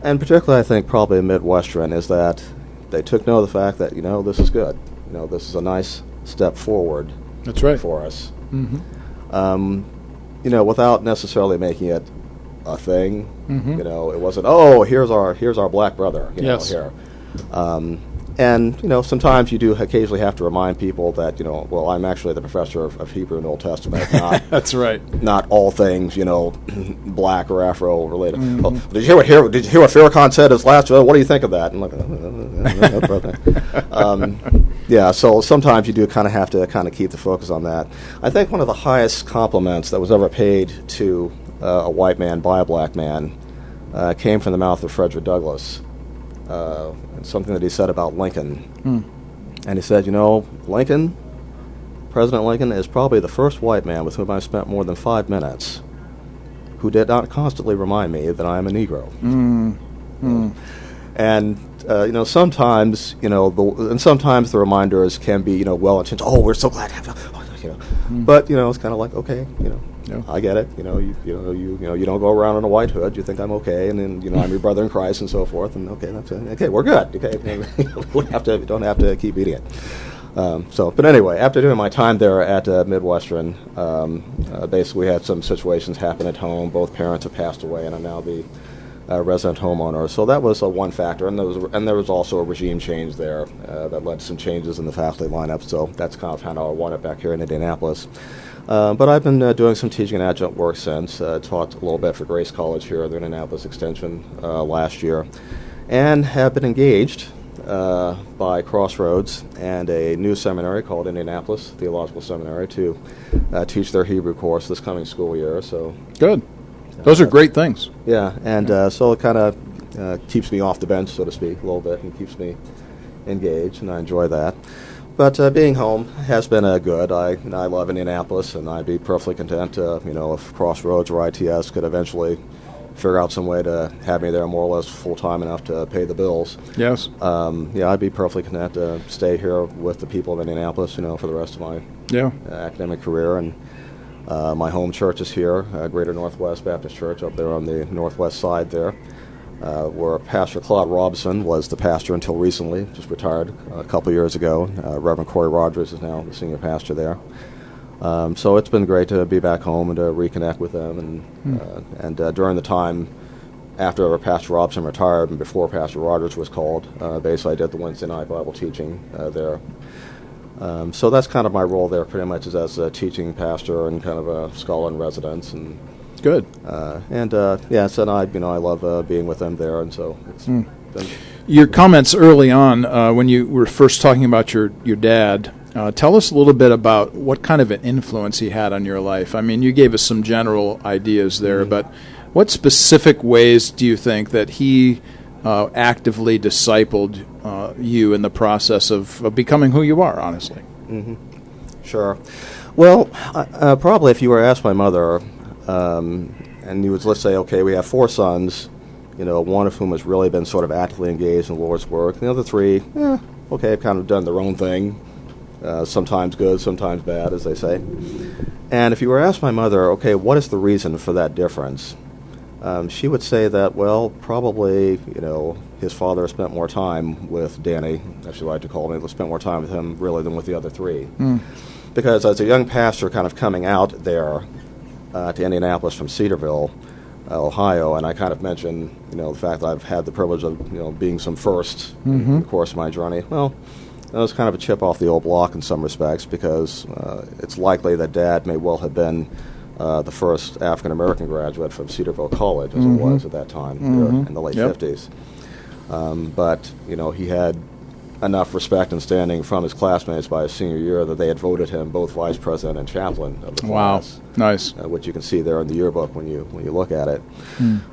and particularly I think probably Midwestern, is that they took note of the fact that this is good. This is a nice step forward. That's right. For us. Without necessarily making it a thing. It wasn't, here's our black brother, yes. Here. And sometimes you do occasionally have to remind people that I'm actually the professor of Hebrew and Old Testament, not that's right, not all things black or Afro related. Well, did you hear what Farrakhan said his last? What do you think of that? And so sometimes you do kind of have to kind of keep the focus on that. I think one of the highest compliments that was ever paid to a white man by a black man came from the mouth of Frederick Douglass. Something that he said about Lincoln. And he said, President Lincoln is probably the first white man with whom I spent more than 5 minutes who did not constantly remind me that I am a Negro. And sometimes, sometimes the reminders can be, well-intentioned. Oh, we're so glad to have you. But it's kind of like, okay, I get it. You don't go around in a white hood. You think I'm okay, and then I'm your brother in Christ and so forth. And okay, that's okay. We're good. Okay, we don't have to keep eating it. But anyway, after doing my time there at Midwestern, basically we had some situations happen at home. Both parents have passed away, and I'm now the resident homeowner. So that was one factor, and there was also a regime change there that led to some changes in the faculty lineup. So that's kind of how I wound up back here in Indianapolis. But I've been doing some teaching and adjunct work since. Taught a little bit for Grace College here at the Indianapolis Extension last year, and have been engaged by Crossroads and a new seminary called Indianapolis Theological Seminary to teach their Hebrew course this coming school year. So good. Those are great things. Yeah, and so it kind of keeps me off the bench, so to speak, a little bit, and keeps me engaged, and I enjoy that. But being home has been good. I love Indianapolis, and I'd be perfectly content, if Crossroads or ITS could eventually figure out some way to have me there more or less full-time enough to pay the bills. Yes. I'd be perfectly content to stay here with the people of Indianapolis, for the rest of my academic career. And my home church is here, Greater Northwest Baptist Church up there on the northwest side there, where Pastor Claude Robson was the pastor until recently, just retired a couple years ago. Reverend Corey Rogers is now the senior pastor there. So it's been great to be back home and to reconnect with them. And during the time after Pastor Robson retired and before Pastor Rogers was called, basically I did the Wednesday night Bible teaching there. So that's kind of my role there, pretty much as a teaching pastor and kind of a scholar in residence. And good. So I love being with them there, and so it's been. Your comments early on when you were first talking about your dad. Tell us a little bit about what kind of an influence he had on your life. I mean, you gave us some general ideas there, but what specific ways do you think that he actively discipled you in the process of becoming who you are, honestly? Mm-hmm. Sure. Well, probably if you were asked my mother, and you would, let's say, okay, we have 4 sons, one of whom has really been sort of actively engaged in the Lord's work. The other 3, have kind of done their own thing. Sometimes good, sometimes bad, as they say. And if you were asked my mother, okay, what is the reason for that difference? She would say that, well, probably, his father spent more time with Danny, as she liked to call me, spent more time with him really than with the other 3. Because as a young pastor kind of coming out there to Indianapolis from Cedarville, Ohio, and I kind of mentioned, the fact that I've had the privilege of, being some first in the course of my journey. Well, that was kind of a chip off the old block in some respects, because it's likely that Dad may well have been the first African-American graduate from Cedarville College, as it was at that time, in the late 50s. But, he had enough respect and standing from his classmates by his senior year that they had voted him both vice president and chaplain of the class. Wow, nice. Which you can see there in the yearbook when you look at it.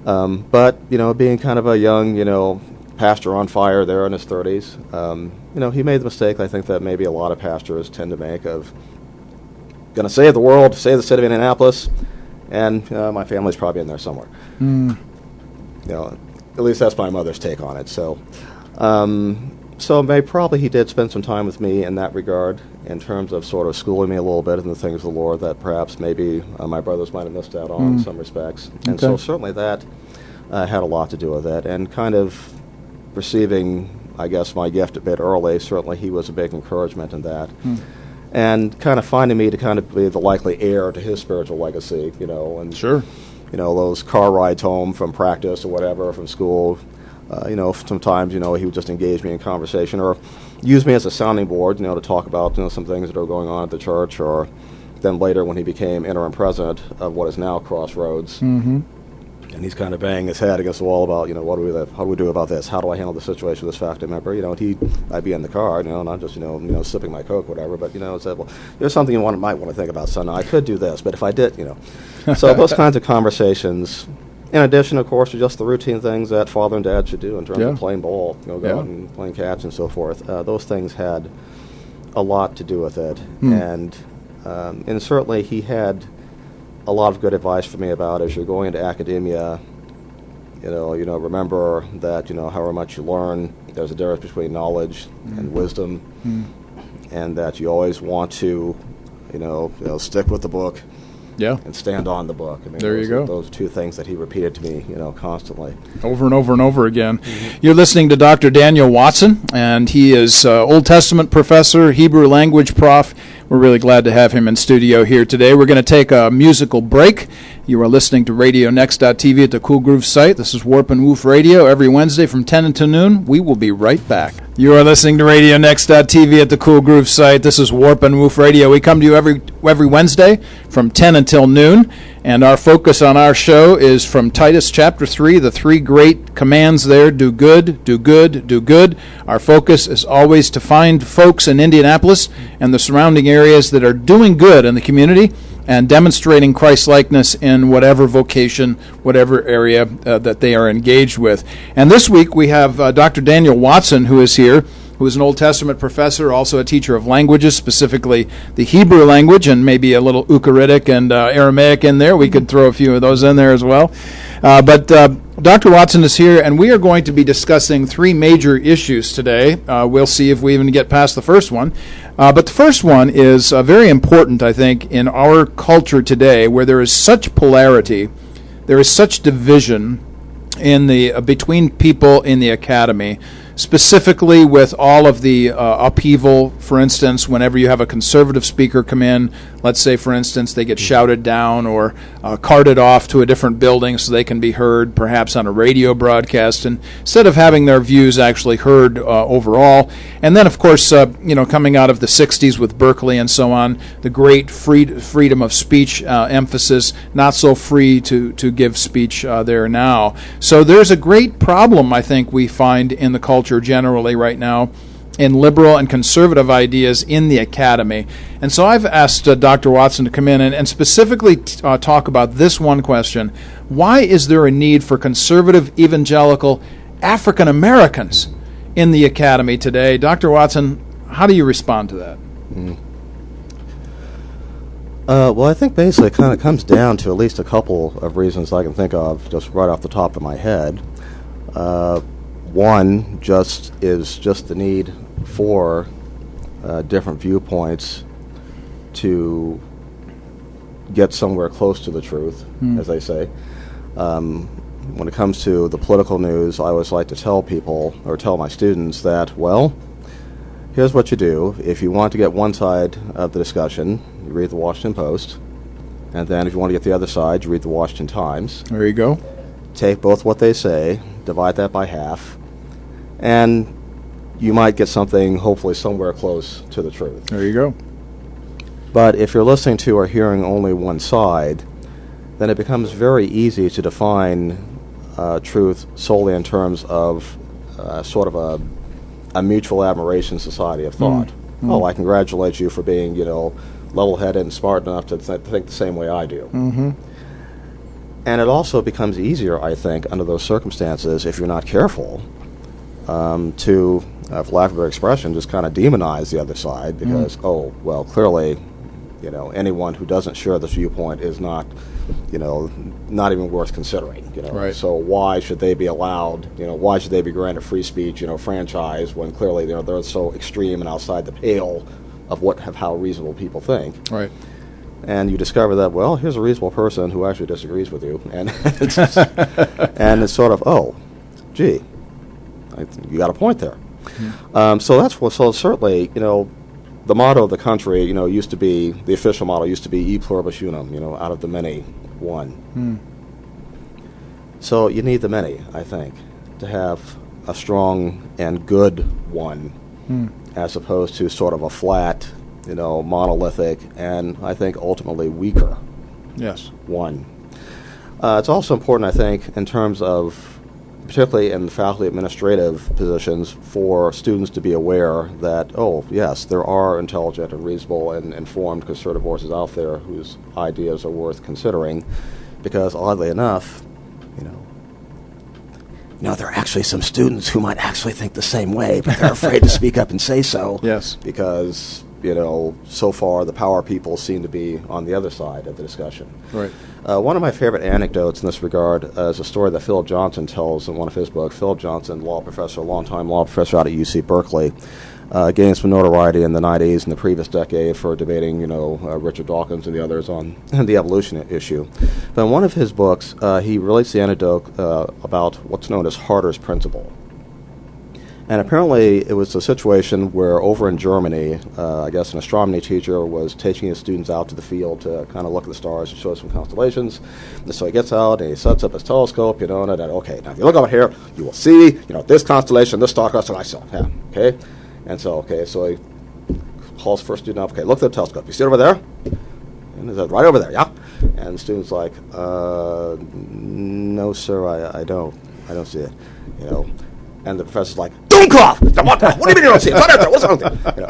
But, being kind of a young, pastor on fire there in his 30s, he made the mistake, I think, that maybe a lot of pastors tend to make of going to save the world, save the city of Indianapolis, and my family's probably in there somewhere. At least that's my mother's take on it. So probably he did spend some time with me in that regard, in terms of sort of schooling me a little bit in the things of the Lord that perhaps maybe my brothers might have missed out on in some respects. And so certainly that had a lot to do with it, and kind of receiving, I guess, my gift a bit early. Certainly he was a big encouragement in that. And kind of finding me to kind of be the likely heir to his spiritual legacy, and those car rides home from practice or whatever, from school, sometimes, he would just engage me in conversation or use me as a sounding board, to talk about, some things that are going on at the church, or then later when he became interim president of what is now Crossroads. And he's kind of banging his head against the wall about, how do we do about this? How do I handle the situation with this faculty member? I'd be in the car, and I'm just, sipping my Coke, whatever. But, said, well, there's something you might want to think about, son. I could do this, but if I did, So those kinds of conversations, in addition, of course, to just the routine things that father and dad should do in terms of playing ball, go out and playing catch and so forth. Those things had a lot to do with it. And certainly he had a lot of good advice for me about, as you're going into academia, remember that, however much you learn, there's a difference between knowledge and wisdom, and that you always want to, stick with the book. Yeah. And stand on the book. I mean, there you go. Those two things that he repeated to me, constantly. Over and over and over again. You're listening to Dr. Daniel Watson, and he is Old Testament professor, Hebrew language prof. We're really glad to have him in studio here today. We're going to take a musical break. You are listening to RadioNext.tv at the Cool Groove site. This is Warp and Woof Radio every Wednesday from 10 until noon. We will be right back. You are listening to RadioNext.tv at the Cool Groove site. This is Warp and Woof Radio. We come to you every Wednesday from 10 until noon. And our focus on our show is from Titus chapter 3, the three great commands there: do good, do good, do good. Our focus is always to find folks in Indianapolis and the surrounding areas that are doing good in the community and demonstrating Christ-likeness in whatever vocation, whatever area that they are engaged with. And this week we have Dr. Daniel Watson, who is here, who is an Old Testament professor, also a teacher of languages, specifically the Hebrew language, and maybe a little Ugaritic and Aramaic in there. We could throw a few of those in there as well. But Dr. Watson is here, and we are going to be discussing three major issues today. We'll see if we even get past the first one. But the first one is very important, I think, in our culture today, where there is such polarity, there is such division in the between people in the academy, specifically with all of the upheaval. For instance, whenever you have a conservative speaker come in, let's say, for instance, they get shouted down or carted off to a different building so they can be heard, perhaps on a radio broadcast, and instead of having their views actually heard overall. And then, of course, coming out of the 60s with Berkeley and so on, the great freedom of speech emphasis, not so free to give speech there now. So there's a great problem, I think, we find in the culture generally right now in liberal and conservative ideas in the academy. And so I've asked Dr. Watson to come in and specifically talk about this one question: why is there a need for conservative evangelical African Americans in the academy today? Dr. Watson, how do you respond to that? Well, I think basically it kind of comes down to at least a couple of reasons I can think of just right off the top of my head. One is just the need for different viewpoints to get somewhere close to the truth, as they say. When it comes to the political news, I always like to tell people, or tell my students, that, well, here's what you do. If you want to get one side of the discussion, you read the Washington Post. And then if you want to get the other side, you read the Washington Times. There you go. Take both what they say, divide that by half, and you might get something hopefully somewhere close to the truth. There you go. But if you're listening to or hearing only one side, then it becomes very easy to define truth solely in terms of sort of a mutual admiration society of thought. Oh, I congratulate you for being, level-headed and smart enough to think the same way I do. And it also becomes easier, I think, under those circumstances, if you're not careful, to, for lack of a better expression, just kind of demonize the other side because, clearly, anyone who doesn't share this viewpoint is not, not even worth considering. Right. So why should they be allowed? Why should they be granted free speech? Franchise when clearly they're so extreme and outside the pale of how reasonable people think. Right. And you discover that, well, here's a reasonable person who actually disagrees with you, and and it's sort of, oh, gee, you got a point there. So certainly, the motto of the country, used to be, the official motto used to be e pluribus unum, out of the many, one. So you need the many, I think, to have a strong and good one, as opposed to sort of a flat, monolithic, and I think ultimately weaker. Yes. One. It's also important, I think, in terms of, particularly in the faculty administrative positions, for students to be aware that, oh, yes, there are intelligent and reasonable and informed conservative voices out there whose ideas are worth considering, because oddly enough, there are actually some students who might actually think the same way, but they're afraid to speak up and say so. Yes. Because, so far the power people seem to be on the other side of the discussion. Right. One of my favorite anecdotes in this regard is a story that Philip Johnson tells in one of his books. Philip Johnson, longtime law professor out at UC Berkeley, gained some notoriety in the 90s and the previous decade for debating, Richard Dawkins and the others on the evolution issue. But in one of his books, he relates the anecdote about what's known as Harder's principle. And apparently it was a situation where over in Germany, I guess an astronomy teacher was taking his students out to the field to kind of look at the stars and show some constellations. And so he gets out and he sets up his telescope, and okay, now if you look over here, you will see, this constellation, this star constellation. Yeah, okay? And so he calls the first student up, okay, look at the telescope. You see it over there? And he said, right over there, yeah? And the student's like, no, sir, I don't see it, And the professor's like, don't cough! What do you mean you don't see it? It's not out there. What's wrong with you?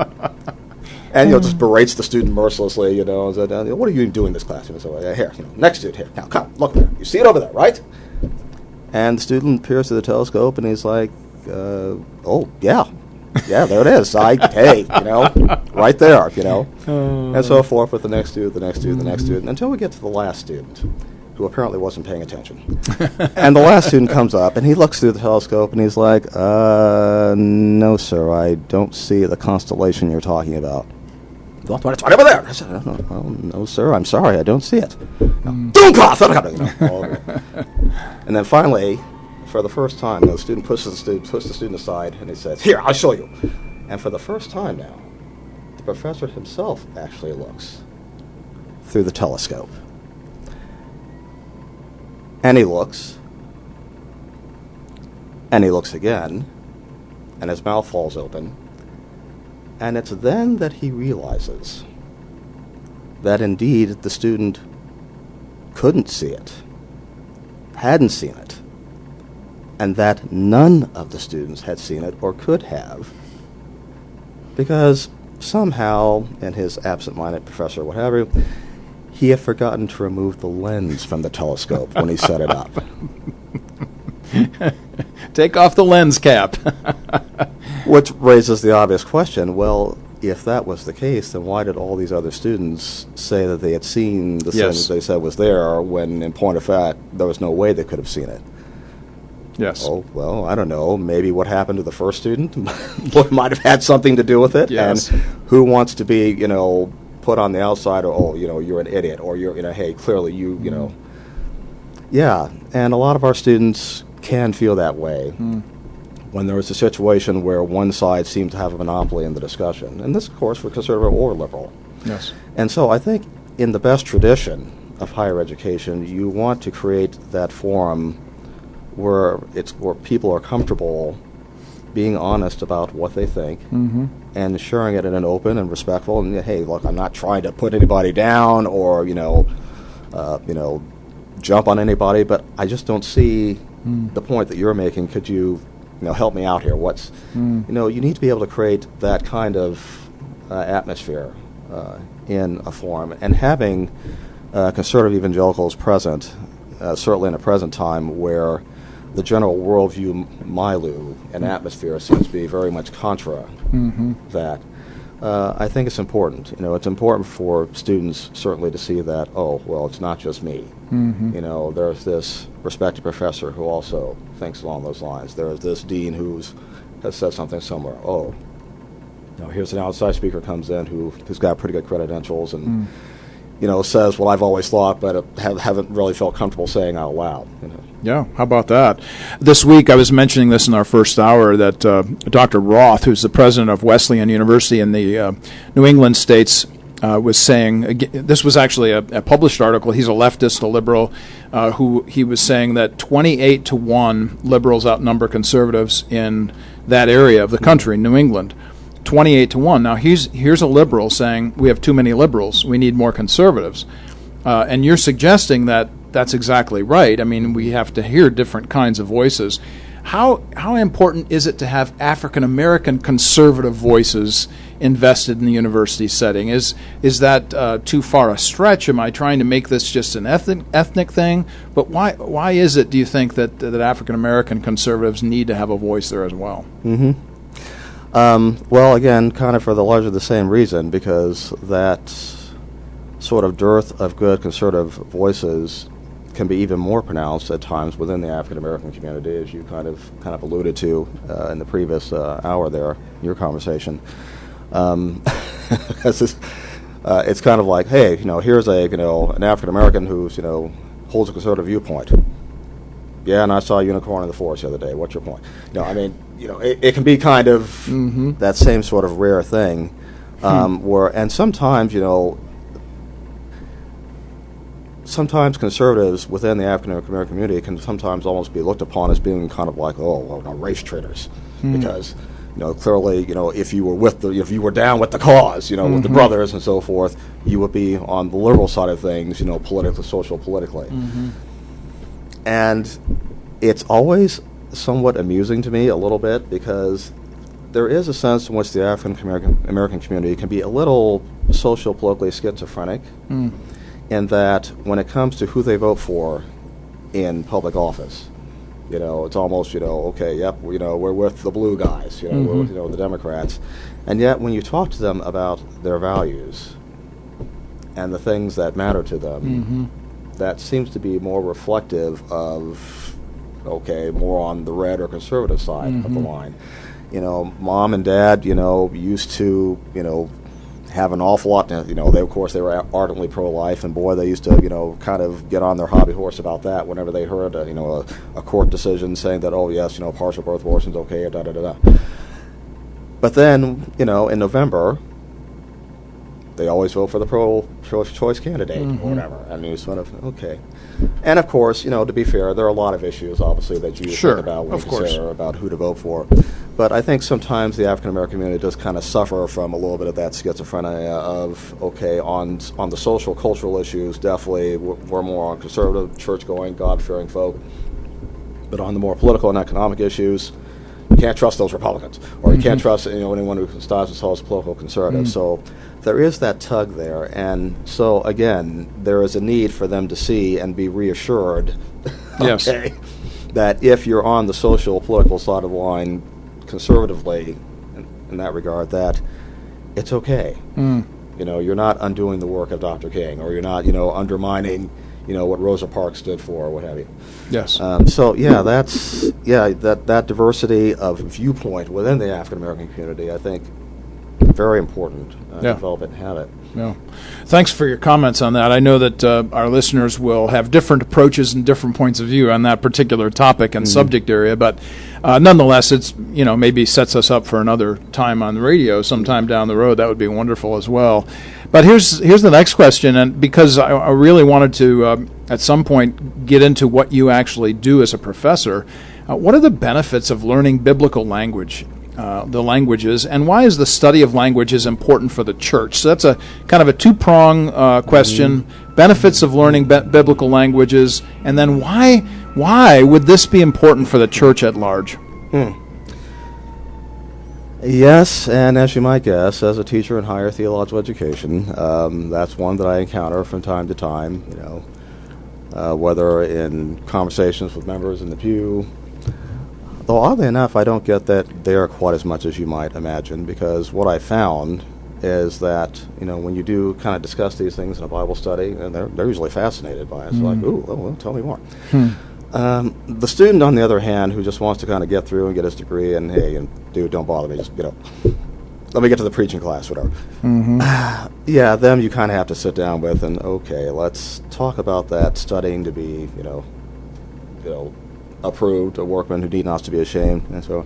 And just berates the student mercilessly, and said, what are you doing in this class? So here, next student, here, now come, look there. You see it over there, right? And the student peers through the telescope, and he's like, oh yeah, there it is. Right there, and so forth with the next student, the next student, the next student, until we get to the last student, who apparently wasn't paying attention. And the last student comes up, and he looks through the telescope, and he's like, no, sir, I don't see the constellation you're talking about. It's right over there. I said, no, sir, I'm sorry, I don't see it. Don't cough! And then finally, for the first time, the student pushes the student aside, and he says, here, I'll show you. And for the first time now, the professor himself actually looks through the telescope. And he looks again, and his mouth falls open, and it's then that he realizes that indeed the student couldn't see it, hadn't seen it, and that none of the students had seen it or could have, because somehow, in his absent-minded professor, what have you, he had forgotten to remove the lens from the telescope when he set it up. Take off the lens cap. Which raises the obvious question, well, if that was the case, then why did all these other students say that they had seen the thing that they said was there, when, in point of fact, there was no way they could have seen it? Yes. Oh, well, I don't know. Maybe what happened to the first student might have had something to do with it. Yes. And who wants to be, put on the outside, or you're an idiot, or you're hey, clearly you yeah. And a lot of our students can feel that way when there is a situation where one side seems to have a monopoly in the discussion, and this, of course, for conservative or liberal. Yes. And so I think in the best tradition of higher education, you want to create that forum where people are comfortable being honest about what they think, and sharing it in an open and respectful. And hey, look, I'm not trying to put anybody down or jump on anybody, but I just don't see the point that you're making. Could you, help me out here? What's you need to be able to create that kind of atmosphere in a forum, and having conservative evangelicals present, certainly in a present time where the general worldview milieu and atmosphere seems to be very much contra that. I think it's important. It's important for students certainly to see that, it's not just me. There's this respected professor who also thinks along those lines. There's this dean has said something similar. Here's an outside speaker comes in who's got pretty good credentials and says what I've always thought, but haven't really felt comfortable saying out loud. Yeah, how about that? This week, I was mentioning this in our first hour, that Dr. Roth, who's the president of Wesleyan University in the New England states, was saying, this was actually a published article, he's a leftist, a liberal, who he was saying that 28-1 liberals outnumber conservatives in that area of the country, New England. 28-1. Now, here's a liberal saying, we have too many liberals, we need more conservatives. And you're suggesting that that's exactly right. I mean, we have to hear different kinds of voices. How important is it to have African American conservative voices invested in the university setting? Is that too far a stretch? Am I trying to make this just an ethnic thing? But why is it, do you think, that African American conservatives need to have a voice there as well? Well, again, kind of for the largely the same reason, because that sort of dearth of good conservative voices can be even more pronounced at times within the African American community, as you kind of alluded to in the previous hour there, in your conversation. It's kind of like, hey, here's an African American who's holds a conservative viewpoint. Yeah, and I saw a unicorn in the forest the other day. What's your point? It can be kind of that same sort of rare thing, and sometimes conservatives within the African American community can sometimes almost be looked upon as being kind of like, race traitors, because clearly, if you were down with the cause, with the brothers and so forth, you would be on the liberal side of things, politically. And it's always somewhat amusing to me a little bit, because there is a sense in which the African American community can be a little politically schizophrenic, in that when it comes to who they vote for in public office, it's almost, okay, yep, we're with the blue guys, we're with, the Democrats. And yet when you talk to them about their values and the things that matter to them, that seems to be more reflective of, more on the red or conservative side of the line. Mom and Dad, used to, have an awful lot. They were ardently pro-life, and boy, they used to, kind of get on their hobby horse about that whenever they heard, a court decision saying that, oh yes, partial birth abortion's okay, da da da da. But then, in November, they always vote for the pro-choice candidate or whatever, and you sort of okay. And of course, to be fair, there are a lot of issues, obviously, that you think about when you consider about who to vote for. But I think sometimes the African American community does kind of suffer from a little bit of that schizophrenia of, on the social, cultural issues, definitely we're more on conservative, church-going, God-fearing folk. But on the more political and economic issues, you can't trust those Republicans, or you can't trust anyone who styles themselves political conservative. So there is that tug there, and so again, there is a need for them to see and be reassured, that if you're on the social, political side of the line, conservatively, in that regard, that it's okay. You're not undoing the work of Dr. King, or you're not, undermining, what Rosa Parks stood for, or what have you. Yes. That diversity of viewpoint within the African American community, I think, very important to develop it and have it. Yeah. Thanks for your comments on that. I know that our listeners will have different approaches and different points of view on that particular topic and subject area, but nonetheless, it's maybe sets us up for another time on the radio sometime down the road. That would be wonderful as well. But here's the next question, and because I really wanted to at some point get into what you actually do as a professor, what are the benefits of learning biblical language? The languages, and why is the study of languages important for the church? So that's a kind of a two-prong question. Benefits of learning biblical languages, and then why would this be important for the church at large? Yes, and as you might guess, as a teacher in higher theological education, that's one that I encounter from time to time, whether in conversations with members in the pew. Though oddly enough, I don't get that there quite as much as you might imagine, because what I found is that, when you do kind of discuss these things in a Bible study, and they're usually fascinated by it. It's like, ooh, well, tell me more. The student, on the other hand, who just wants to kind of get through and get his degree, and hey, dude, don't bother me, just, let me get to the preaching class, whatever. Them you kind of have to sit down with and, okay, let's talk about that studying to be, approved, a workman who need not to be ashamed, and so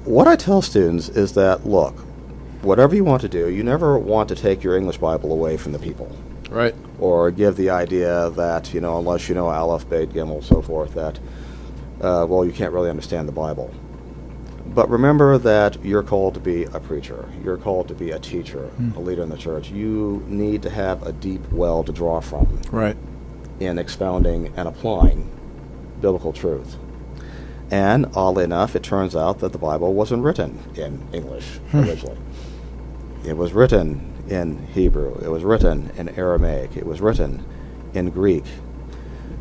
what I tell students is that, look, whatever you want to do, you never want to take your English Bible away from the people, right? Or give the idea that unless you know Aleph, Bet, Gimel, so forth, that you can't really understand the Bible. But remember that you're called to be a preacher, you're called to be a teacher, a leader in the church. You need to have a deep well to draw from, right, in expounding and applying biblical truth. And oddly enough, it turns out that the Bible wasn't written in English originally. It was written in Hebrew. It was written in Aramaic. It was written in Greek.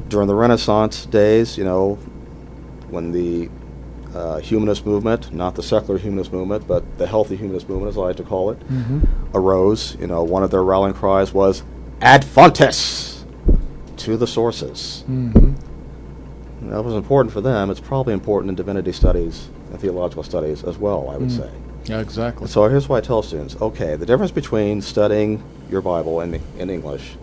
During the Renaissance days, when the humanist movement, not the secular humanist movement, but the healthy humanist movement, as I like to call it, arose. One of their rallying cries was "Ad fontes," to the sources. That was important for them. It's probably important in divinity studies and theological studies as well, I would say. Yeah, exactly. So here's why I tell students, okay, the difference between studying your Bible in English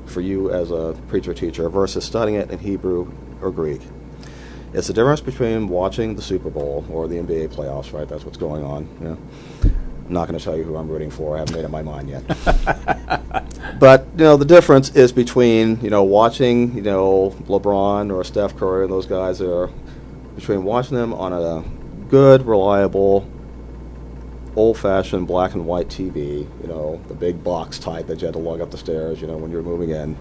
for you as a preacher-teacher versus studying it in Hebrew or Greek. It's the difference between watching the Super Bowl or the NBA playoffs, right? That's what's going on. I'm not going to tell you who I'm rooting for. I haven't made up my mind yet. But, the difference is between, watching, LeBron or Steph Curry and those guys there, between watching them on a good, reliable, old-fashioned black and white TV, the big box type that you had to lug up the stairs, when you were moving in,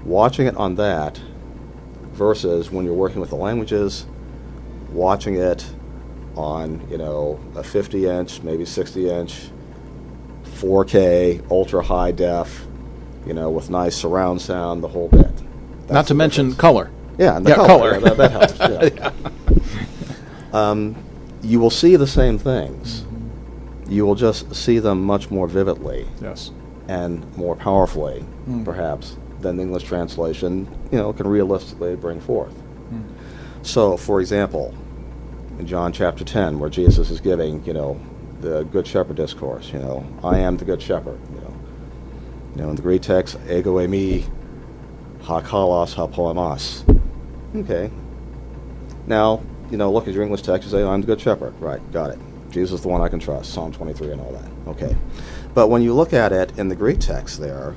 watching it on that versus when you're working with the languages, watching it on, a 50-inch, maybe 60-inch, 4K, ultra-high def, with nice surround sound, the whole bit. Not to mention color. Yeah, and the color. Yeah, that helps. Yeah. You will see the same things. You will just see them much more vividly. Yes. And more powerfully, perhaps, than the English translation, can realistically bring forth. So, for example, in John chapter 10, where Jesus is giving, the Good Shepherd discourse, I am the Good Shepherd, in the Greek text, ego eimi, ha kalos, ha poemas. Okay. Now, look at your English text, you say, I'm the Good Shepherd. Right, got it. Jesus is the one I can trust, Psalm 23 and all that. Okay. But when you look at it in the Greek text there,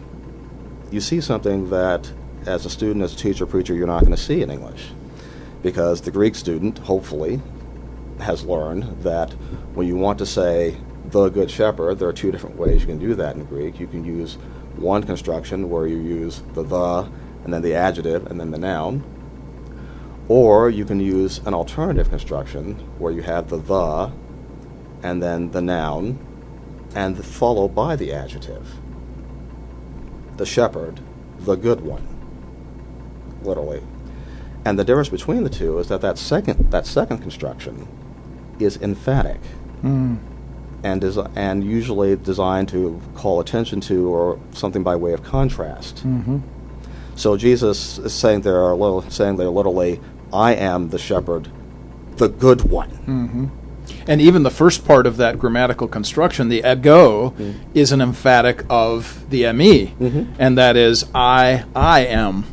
you see something that, as a student, as a teacher, preacher, you're not going to see in English. Because the Greek student, hopefully, has learned that when you want to say the Good Shepherd, there are two different ways you can do that in Greek. You can use one construction where you use the, and then the adjective, and then the noun. Or you can use an alternative construction where you have the, and then the noun, and followed by the adjective. The shepherd, the good one, literally. And the difference between the two is that second construction is emphatic, and usually designed to call attention to or something by way of contrast. So Jesus is saying there literally, I am the shepherd, the good one. And even the first part of that grammatical construction, the ego, is an emphatic of the me, and that is I am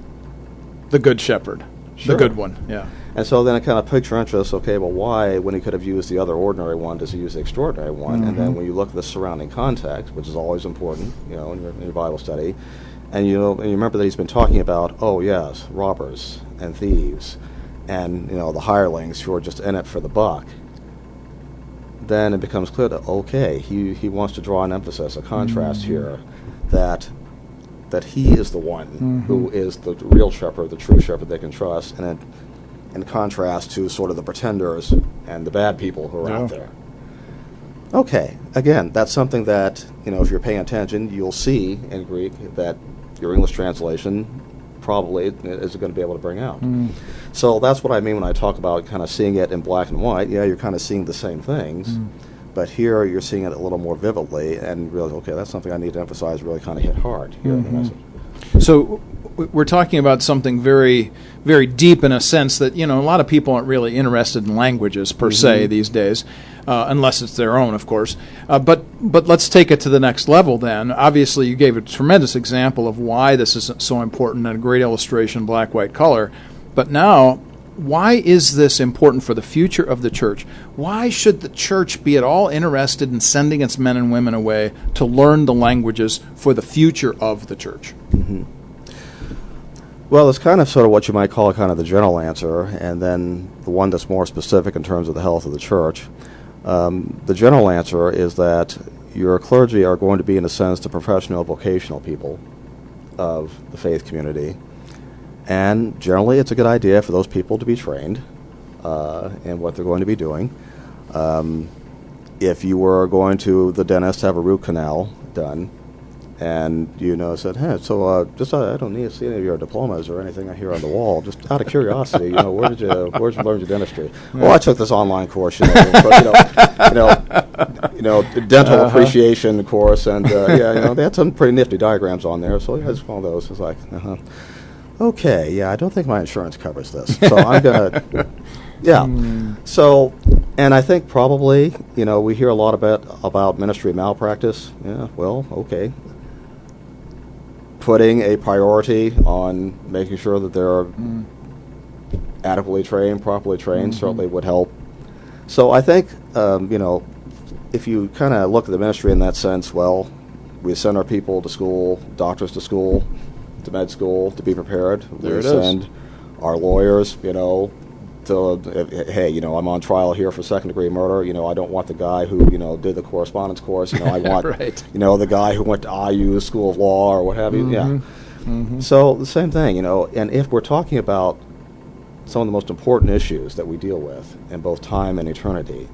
the good shepherd, the good one. Yeah. And so then it kind of piques your interest, okay, well, why, when he could have used the other ordinary one, does he use the extraordinary one? And then when you look at the surrounding context, which is always important, in your Bible study, and you remember that he's been talking about, robbers and thieves, and, the hirelings who are just in it for the buck, then it becomes clear that, okay, he wants to draw an emphasis, a contrast here, that he is the one who is the real shepherd, the true shepherd they can trust, and in contrast to sort of the pretenders and the bad people who are out there. Okay, again, that's something that, if you're paying attention, you'll see in Greek that your English translation probably is going to be able to bring out. So that's what I mean when I talk about kind of seeing it in black and white. Yeah, you're kind of seeing the same things, but here you're seeing it a little more vividly and realize, okay, that's something I need to emphasize, really kind of hit hard here in the message. So we're talking about something very, very deep in a sense that, a lot of people aren't really interested in languages per se these days, unless it's their own, of course. But let's take it to the next level then. Obviously, you gave a tremendous example of why this is so important and a great illustration, black, white, color. But now, why is this important for the future of the church? Why should the church be at all interested in sending its men and women away to learn the languages for the future of the church? Well, it's kind of sort of what you might call kind of the general answer, and then the one that's more specific in terms of the health of the church. The general answer is that your clergy are going to be, in a sense, the professional, vocational people of the faith community. And generally, it's a good idea for those people to be trained in what they're going to be doing. If you were going to the dentist to have a root canal done, And said, "Hey, so just I don't need to see any of your diplomas or anything I hear on the wall. Just out of curiosity, where did you learn your dentistry?" Well, I took this online course, dental appreciation course, and they had some pretty nifty diagrams on there. So it's one of those. It's like, okay, yeah, I don't think my insurance covers this, so I'm gonna, yeah. So, and I think probably, we hear a lot about ministry malpractice. Yeah, well, okay. Putting a priority on making sure that they're adequately trained, properly trained, certainly would help. So I think, if you kind of look at the ministry in that sense, well, we send our people to school, doctors to school, to med school to be prepared. We send our lawyers, hey, I'm on trial here for second-degree murder. I don't want the guy who, did the correspondence course. I want, right. The guy who went to IU School of Law or what have you. Yeah. So the same thing, and if we're talking about some of the most important issues that we deal with in both time and eternity,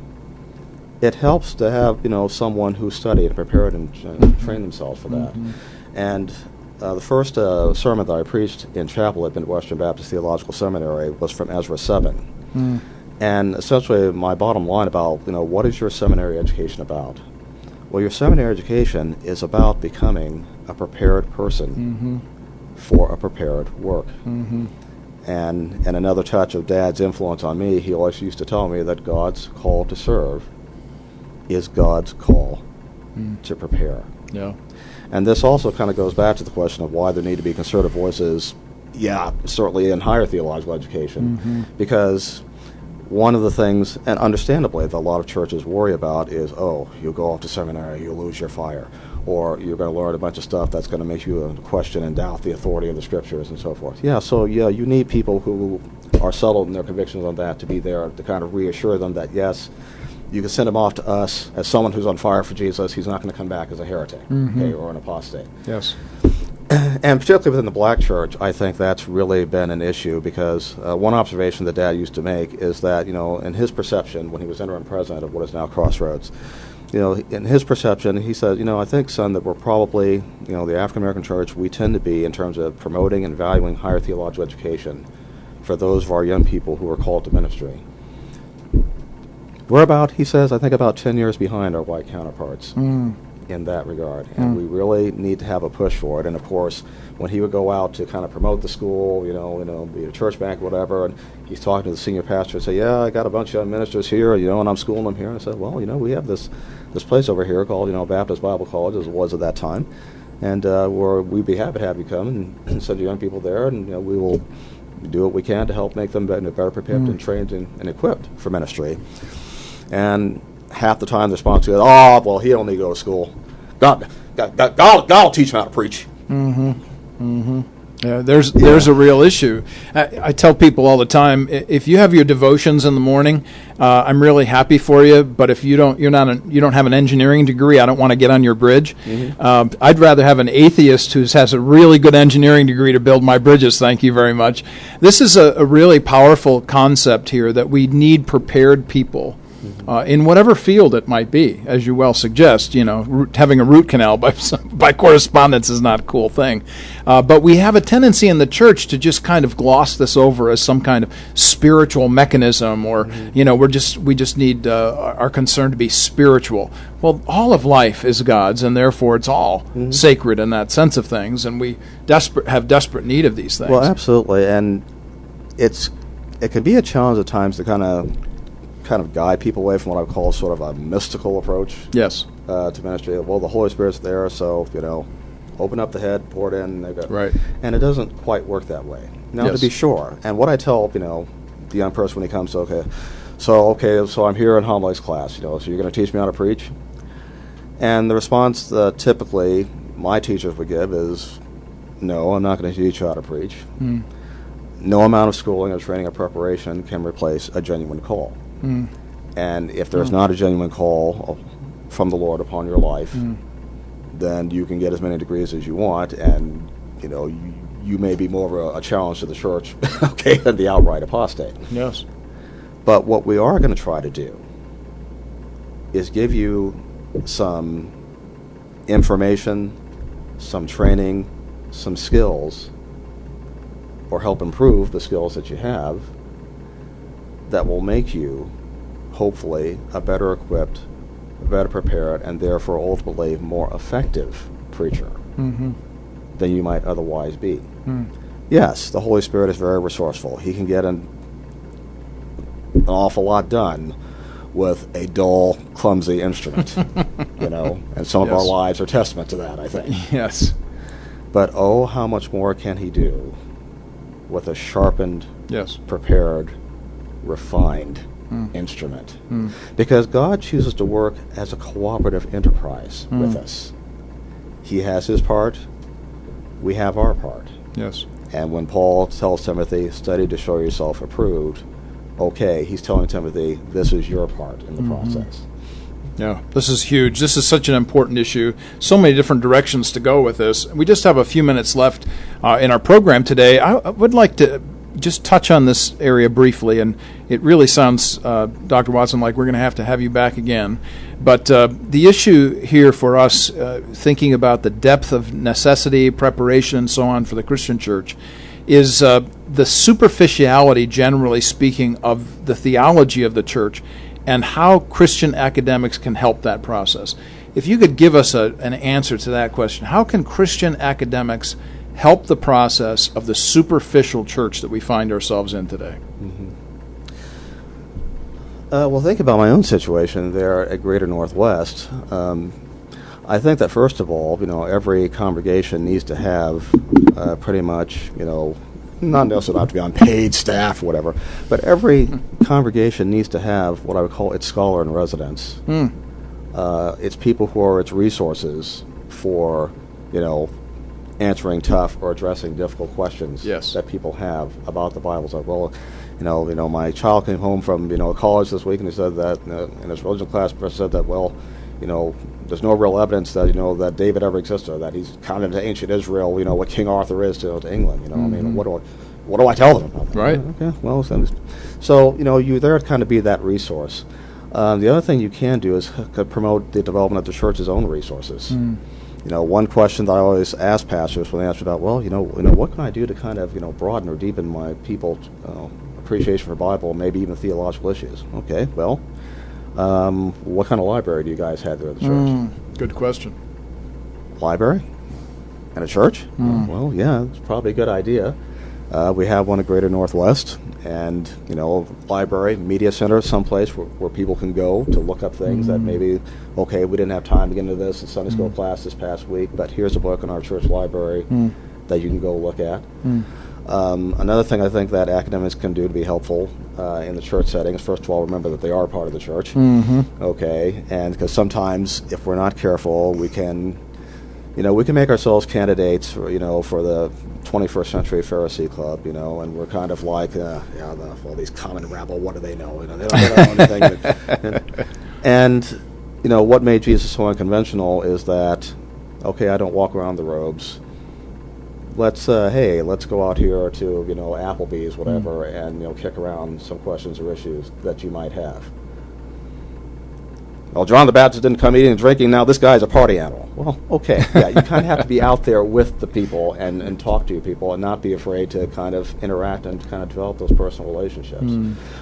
it helps to have, someone who studied and prepared and trained themselves for that. And the first sermon that I preached in chapel at Midwestern Baptist Theological Seminary was from Ezra 7. And essentially my bottom line about, what is your seminary education about? Well, your seminary education is about becoming a prepared person for a prepared work. And another touch of Dad's influence on me, he always used to tell me that God's call to serve is God's call to prepare. Yeah. And this also kind of goes back to the question of why there need to be conservative voices, certainly in higher theological education, because one of the things, and understandably, that a lot of churches worry about is, you'll go off to seminary, you'll lose your fire, or you're going to learn a bunch of stuff that's going to make you question and doubt the authority of the Scriptures and so forth. You need people who are settled in their convictions on that to be there to kind of reassure them that, yes, you can send him off to us as someone who's on fire for Jesus. He's not going to come back as a heretic or an apostate. Yes. And particularly within the black church, I think that's really been an issue because one observation that Dad used to make is that, in his perception, when he was interim president of what is now Crossroads, in his perception, he said, I think, son, that we're probably, the African-American church, we tend to be, in terms of promoting and valuing higher theological education for those of our young people who are called to ministry. We're about, he says, I think about 10 years behind our white counterparts in that regard. And we really need to have a push for it. And, of course, when he would go out to kind of promote the school, be a church bank or whatever, and he's talking to the senior pastor and say, I got a bunch of young ministers here, and I'm schooling them here. And I said, well, we have this place over here called, Baptist Bible College, as it was at that time. And where we'd be happy to have you come and send your young people there, and, we will do what we can to help make them better prepared and trained and equipped for ministry. And half the time the response is, well, he don't need to go to school. God will teach him how to preach. Yeah, there's a real issue. I tell people all the time, if you have your devotions in the morning, I'm really happy for you. But if you don't have an engineering degree, I don't want to get on your bridge. I'd rather have an atheist who has a really good engineering degree to build my bridges. Thank you very much. This is a really powerful concept here that we need prepared people. In whatever field it might be, as you well suggest, having a root canal by correspondence is not a cool thing. But we have a tendency in the church to just kind of gloss this over as some kind of spiritual mechanism, or we just need our concern to be spiritual. Well, all of life is God's, and therefore it's all sacred in that sense of things, and we have desperate need of these things. Well, absolutely, and it can be a challenge at times to kind of guide people away from what I call sort of a mystical approach. Yes. To ministry. Well, the Holy Spirit's there, so open up the head, pour it in. Right. And it doesn't quite work that way. Now, to be sure, and what I tell the young person when he comes, so I'm here in homilies class. So you're going to teach me how to preach? And the response typically my teachers would give is, no, I'm not going to teach you how to preach. No amount of schooling or training or preparation can replace a genuine call. And if there's not a genuine call from the Lord upon your life, then you can get as many degrees as you want, and you may be more of a challenge to the church, than the outright apostate. Yes. But what we are going to try to do is give you some information, some training, some skills, or help improve the skills that you have that will make you, hopefully, a better equipped, better prepared, and therefore ultimately more effective preacher than you might otherwise be. Yes, the Holy Spirit is very resourceful. He can get an awful lot done with a dull, clumsy instrument, and some of our lives are testament to that, I think. Yes. But oh, how much more can he do with a sharpened, prepared, refined instrument? Because God chooses to work as a cooperative enterprise with us. He has his part, we have our part. Yes. And when Paul tells Timothy, study to show yourself approved, okay, he's telling Timothy, this is your part in the process. Yeah, this is huge. This is such an important issue. So many different directions to go with this. We just have a few minutes left in our program today. I would like to just touch on this area briefly, and it really sounds, Dr. Watson, like we're going to have you back again. But the issue here for us, thinking about the depth of necessity, preparation, and so on for the Christian church, is the superficiality, generally speaking, of the theology of the church and how Christian academics can help that process. If you could give us an answer to that question, how can Christian academics help the process of the superficial church that we find ourselves in today? Well, think about my own situation there at Greater Northwest. I think that, first of all, every congregation needs to have pretty much, not necessarily have to be on paid staff or whatever, but every congregation needs to have what I would call its scholar in residence. It's people who are its resources for, answering tough or addressing difficult questions that people have about the Bible. So, well, my child came home from college this week, and he said that in his religion class, the professor said that, well, there's no real evidence that that David ever existed, or that he's kind of to ancient Israel. What King Arthur is to England. I mean, what do I tell them about that? Right. Okay. Well, so you're there to kind of be that resource. The other thing you can do is promote the development of the church's own resources. One question that I always ask pastors when they ask about, well, what can I do to kind of broaden or deepen my people's appreciation for the Bible, maybe even theological issues? Okay. Well. What kind of library do you guys have there at the church? Good question. Library? And a church? Well, yeah, it's probably a good idea. We have one at Greater Northwest, and, library, media center, someplace where people can go to look up things that maybe, okay, we didn't have time to get into this in Sunday school class this past week, but here's a book in our church library that you can go look at. Another thing I think that academics can do to be helpful in the church setting is, first of all, remember that they are part of the church. Okay, and because sometimes if we're not careful, we can make ourselves candidates for, for the 21st century Pharisee club, and we're kind of like, all these common rabble, what do they know? They don't know anything. And what made Jesus so unconventional is that, okay, I don't walk around the robes. Let's go out here to Applebee's, whatever, and kick around some questions or issues that you might have. Well, John the Baptist didn't come eating and drinking. Now this guy's a party animal. Well, okay, yeah, you kind of have to be out there with the people and talk to people and not be afraid to kind of interact and kind of develop those personal relationships.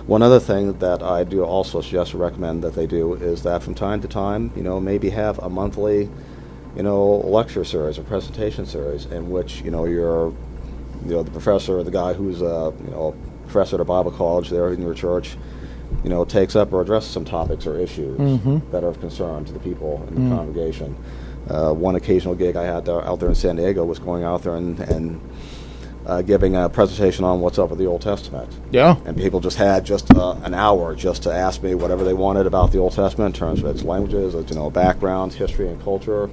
One other thing that I do also suggest or recommend that they do is that from time to time, maybe have a monthly lecture series or presentation series in which, you're, the professor or the guy who's, professor at a Bible college there in your church, takes up or addresses some topics or issues that are of concern to the people in the congregation. One occasional gig I had out there in San Diego was going out there and giving a presentation on what's up with the Old Testament. Yeah. And people just had an hour just to ask me whatever they wanted about the Old Testament in terms of its languages, its, backgrounds, history and culture,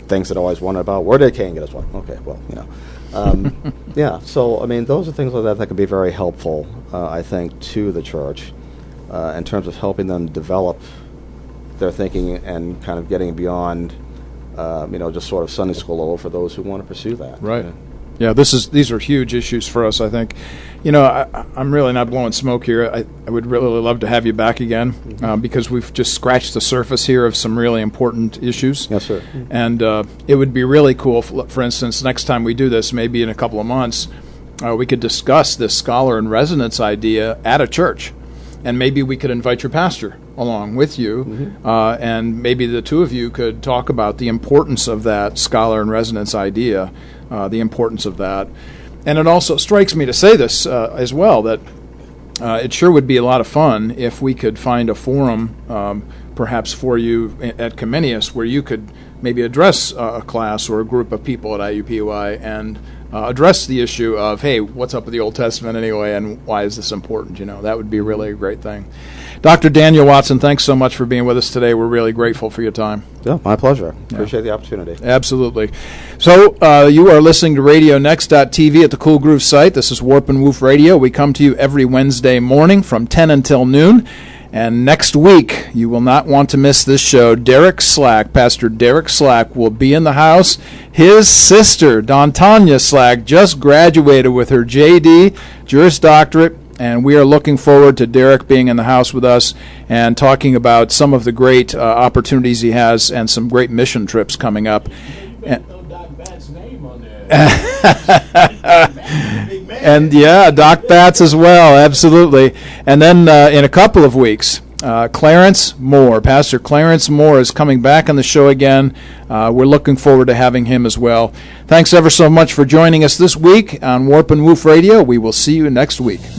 things that I always wondered about. Where did Cain get his wife? Okay, well, yeah. So, I mean, those are things like that can be very helpful, I think, to the church in terms of helping them develop their thinking and kind of getting beyond, just sort of Sunday school level for those who want to pursue that. Right. Yeah, these are huge issues for us, I think. I'm really not blowing smoke here. I would really love to have you back again because we've just scratched the surface here of some really important issues. Yes, sir. And it would be really cool, for instance, next time we do this, maybe in a couple of months, we could discuss this scholar in residence idea at a church. And maybe we could invite your pastor along with you, and maybe the two of you could talk about the importance of that scholar in residence idea, the importance of that. And it also strikes me to say this as well, that it sure would be a lot of fun if we could find a forum, perhaps for you at Comenius, where you could maybe address a class or a group of people at IUPUI and address the issue of, hey, what's up with the Old Testament anyway, and why is this important? That would be really a great thing. Dr. Daniel Watson, thanks so much for being with us today. We're really grateful for your time. Yeah, my pleasure. Appreciate the opportunity. Absolutely. So you are listening to RadioNext.tv at the Cool Groove site. This is Warp and Woof Radio. We come to you every Wednesday morning from 10 until noon. And next week, you will not want to miss this show. Derek Slack, Pastor Derek Slack, will be in the house. His sister, Tanya Slack, just graduated with her JD, Juris Doctorate, and we are looking forward to Derek being in the house with us and talking about some of the great opportunities he has and some great mission trips coming up. And yeah, Doc Batts as well, absolutely. And then in a couple of weeks, Clarence Moore, Pastor Clarence Moore is coming back on the show again. We're looking forward to having him as well. Thanks ever so much for joining us this week on Warp and Woof Radio. We will see you next week.